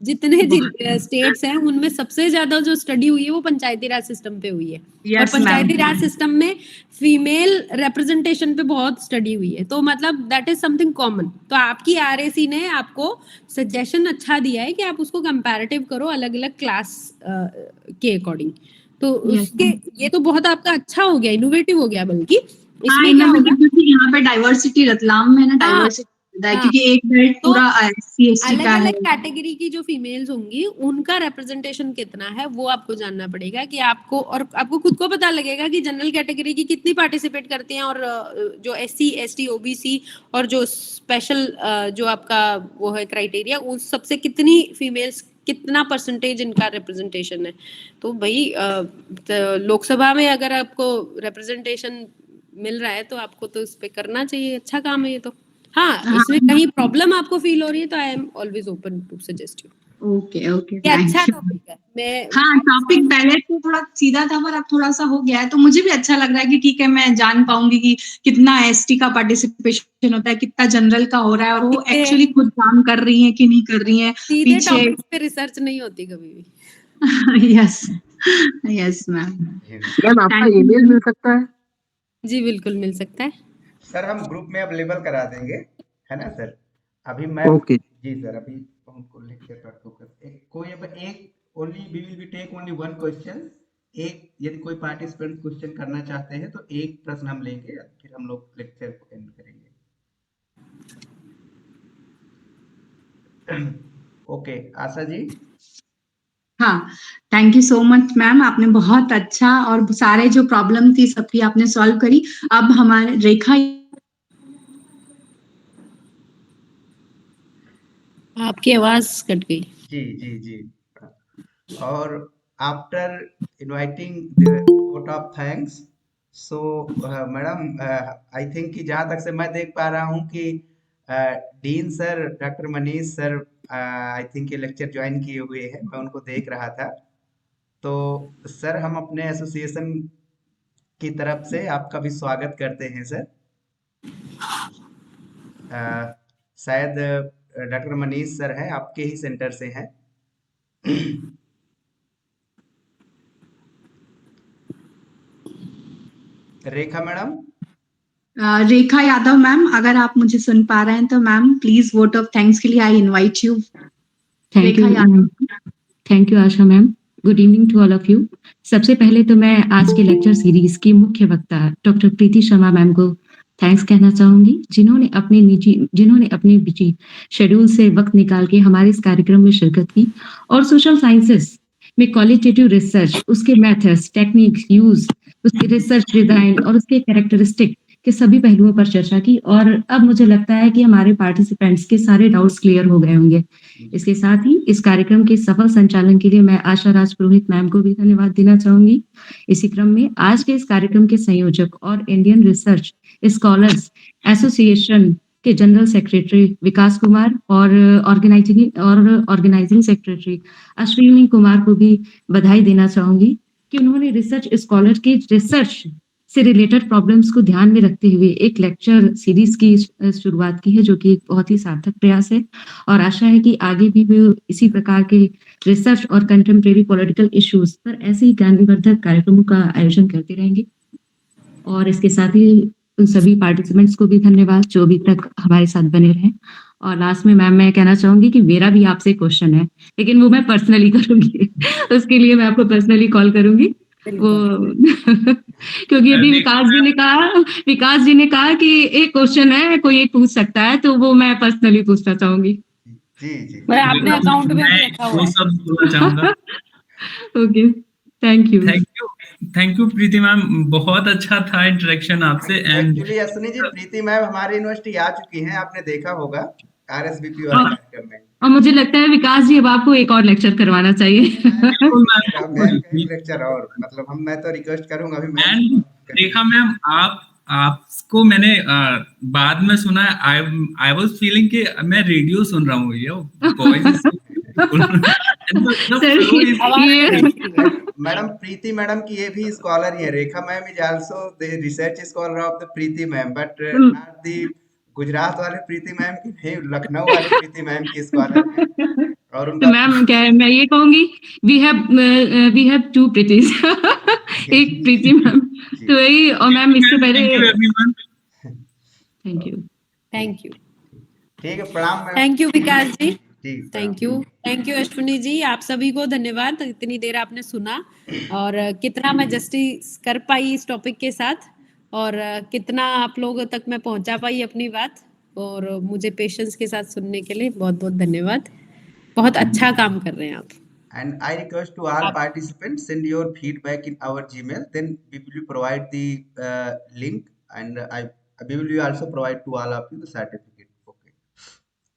जितने स्टेट्स हैं उनमें सबसे ज्यादा जो स्टडी हुई है वो पंचायती राज सिस्टम पे हुई है। और पंचायती राज सिस्टम में फीमेल रिप्रेजेंटेशन पे बहुत स्टडी हुई है, तो मतलब दैट इज समथिंग कॉमन। तो आपकी RAC ने आपको सजेशन अच्छा दिया है कि आप उसको कंपैरेटिव करो अलग अलग क्लास के अकॉर्डिंग। तो उसके ये तो बहुत आपका अच्छा हो गया, इनोवेटिव हो गया। बल्कि इसमें क्या होगा, क्योंकि यहाँ पे डाइवर्सिटी रतलाम में ना डाइवर्सिटी क्योंकि एक बेल्ट पूरा SC ST का है। अलग अलग कैटेगरी की जो फीमेल्स होंगी उनका रिप्रेजेंटेशन कितना है वो आपको जानना पड़ेगा कि आपको, और आपको खुद को पता लगेगा कि जनरल कैटेगरी की कितनी पार्टिसिपेट करती हैं, और जो SC ST OBC और जो स्पेशल जो आपका वो है क्राइटेरिया, उस सबसे कितनी फीमेल्स, कितना परसेंटेज इनका रिप्रेजेंटेशन है। तो भाई लोकसभा में अगर आपको रिप्रेजेंटेशन मिल रहा है तो आपको तो इस पे करना चाहिए, अच्छा काम है ये तो। हाँ, इसमें कहीं प्रॉब्लम आपको फील हो रही है तो I am always open to suggest you. Okay okay ये अच्छा टॉपिक है। मैं हाँ टॉपिक पहले तो थोड़ा सीधा था, पर अब थोड़ा सा हो गया है, तो मुझे भी अच्छा लग रहा है कि ठीक है मैं जान पाऊंगी कि कितना ST का पार्टिसिपेशन होता है, कितना जनरल का हो रहा है, और वो एक्चुअली खुद काम कर रही है कि नहीं कर रही है सीधे पीछे। टॉपिक पे रिसर्च नहीं होती कभी भी। Yes yes ma'am. मैम आपका ईमेल मिल सकता है? जी बिल्कुल मिल सकता है सर। हम ग्रुप में अवेलेबल करा देंगे, है ना सर। अभी मैं ओके जी सर, अभी हमको लेक्चर पर फोकस एक कोई अब एक only we will be take only one question. एक यदि कोई पार्टिसिपेंट क्वेश्चन करना चाहते हैं तो एक प्रश्न हम लेंगे, फिर हम लोग लेक्चर को एंड करेंगे। ओके आशा जी। हाँ thank you so much ma'am, आपने बहुत अच्छा, और सारे जो प्रॉब्लम थी सबकी आपने सॉल्व करी। अब हमारे रेखा, आपकी आवाज कट गई। जी जी जी। और after inviting the vote of thanks, so madam I think कि जहाँ तक से मैं देख पा रहा हूँ कि dean sir doctor Manish sir I think ये लेक्चर ज्वाइन किए हुए हैं, मैं उनको देख रहा था। तो सर हम अपने एसोसिएशन की तरफ से आपका भी स्वागत करते हैं सर। शायद डॉक्टर मनीष सर हैं, आपके ही सेंटर से हैं। रेखा मैडम। रेखा यादव मैम, अगर आप मुझे सुन पा रहे हैं तो ma'am please vote of thanks के लिए I invite you. Thank you Asha ma'am. Good evening to all of you. सबसे पहले तो मैं आज के लेक्चर सीरीज की मुख्य वक्ता डॉक्टर प्रीति शर्मा मैम को थैंक्स कहना चाहूंगी, जिन्होंने अपने बिजी शेड्यूल से वक्त निकाल के हमारे इस कार्यक्रम में शिरकत की और सोशल साइंसेस में क्वालिटेटिव रिसर्च, उसके मेथड्स, टेक्निक्स यूज, उसके रिसर्च डिजाइन और उसके कैरेक्टरिस्टिक के सभी पहलुओं पर चर्चा की और अब मुझे लगता है कि हमारे पार्टिसिपेंट्स के सारे डाउट्स क्लियर हो गए होंगे। इसके साथ ही इस कार्यक्रम के सफल संचालन के लिए मैं आशा राज पुरोहित मैम को भी धन्यवाद देना चाहूंगी। इसी क्रम में आज के इस कार्यक्रम के संयोजक और इंडियन रिसर्च स्कॉलर्स एसोसिएशन के जनरल सेक्रेटरी विकास कुमार और ऑर्गेनाइजिंग सेक्रेटरी अश्विनी कुमार को भी बधाई देना चाहूंगी कि उन्होंने रिसर्च स्कॉलर के रिसर्च से रिलेटेड प्रॉब्लम्स को ध्यान में रखते हुए एक लेक्चर सीरीज की शुरुआत की है, जो कि एक बहुत ही सार्थक प्रयास है और आशा है कि आगे भी वो इसी प्रकार के रिसर्च और कंटेम्प्रेरी पॉलिटिकल इश्यूज पर ऐसे ही ज्ञानवर्धक कार्यक्रमों का आयोजन करते रहेंगे। और इसके साथ ही उन सभी पार्टिसिपेंट्स को भी धन्यवाद जो अभी तक हमारे साथ बने रहे। और लास्ट में मैम मैं कहना चाहूंगी कि मेरा भी आपसे क्वेश्चन है, लेकिन वो मैं पर्सनली करूंगी उसके लिए मैं आपको पर्सनली कॉल करूंगी वो क्योंकि अभी विकास जी ने कहा कि एक क्वेश्चन है कोई एक पूछ सकता है, तो वो मैं पर्सनली पूछना चाहूंगी। जी जी मैं आपने अकाउंट में भी रखा हुआ वो है। सब बोलना चाहूंगा। Okay, thank you. Thank you Preeti ma'am, बहुत अच्छा था इंटरेक्शन आपसे। And actually Ashwini ji, Preeti ma'am हमारी यूनिवर्सिटी आ चुकी हैं, आपने देखा होगा आरएसवीपी वाले कार्यक्रम में। और मुझे लगता है विकास जी अब आपको एक और लेक्चर करवाना चाहिए। बिल्कुल मैं मैम, एक लेक्चर और मतलब मैं तो रिक्वेस्ट करूंगा अभी मैम एंड रेखा मैम, आपको मैंने बाद में सुना, आई वाज फीलिंग कि मैं रेडियो सुन रहा हूँ। Your voice is madam Preeti madam की ये भी स्कॉलर ही है। Rekha ma'am is also the research scholar of the Preeti ma'am, but not the Gujarat वाले प्रीति मैम की नहीं, लखनऊ वाले प्रीति मैम की स्कॉलर है। और तो उनका मैम क्या है, मैं ये कहूंगी वी हैव टू प्रीतिज एक प्रीति मैम, तो वही। और मैम इससे पहले थैंक यू। Thank you. ठीक है, प्रणाम मैम। थैंक यू विकास जी। ठीक, थैंक यू अश्विनी जी। आप सभी को धन्यवाद, इतनी देर आपने सुना और कितना मैं जस्टिस कर पाई इस टॉपिक के साथ और कितना आप लोगों तक मैं पहुंचा पाई अपनी बात, और मुझे पेशेंस के साथ सुनने के लिए बहुत बहुत धन्यवाद। बहुत अच्छा काम कर रहे हैं आप। And I request to all participants, send your feedback in our Gmail. Then we will provide the link, and we will also provide to all of you the certificate. Okay.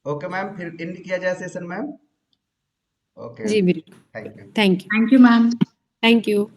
Okay, ma'am, फिर एंड किया जाए सेशन मैम। ओके जी बिल्कुल। Thank you. Thank you. Thank you ma'am. Thank you.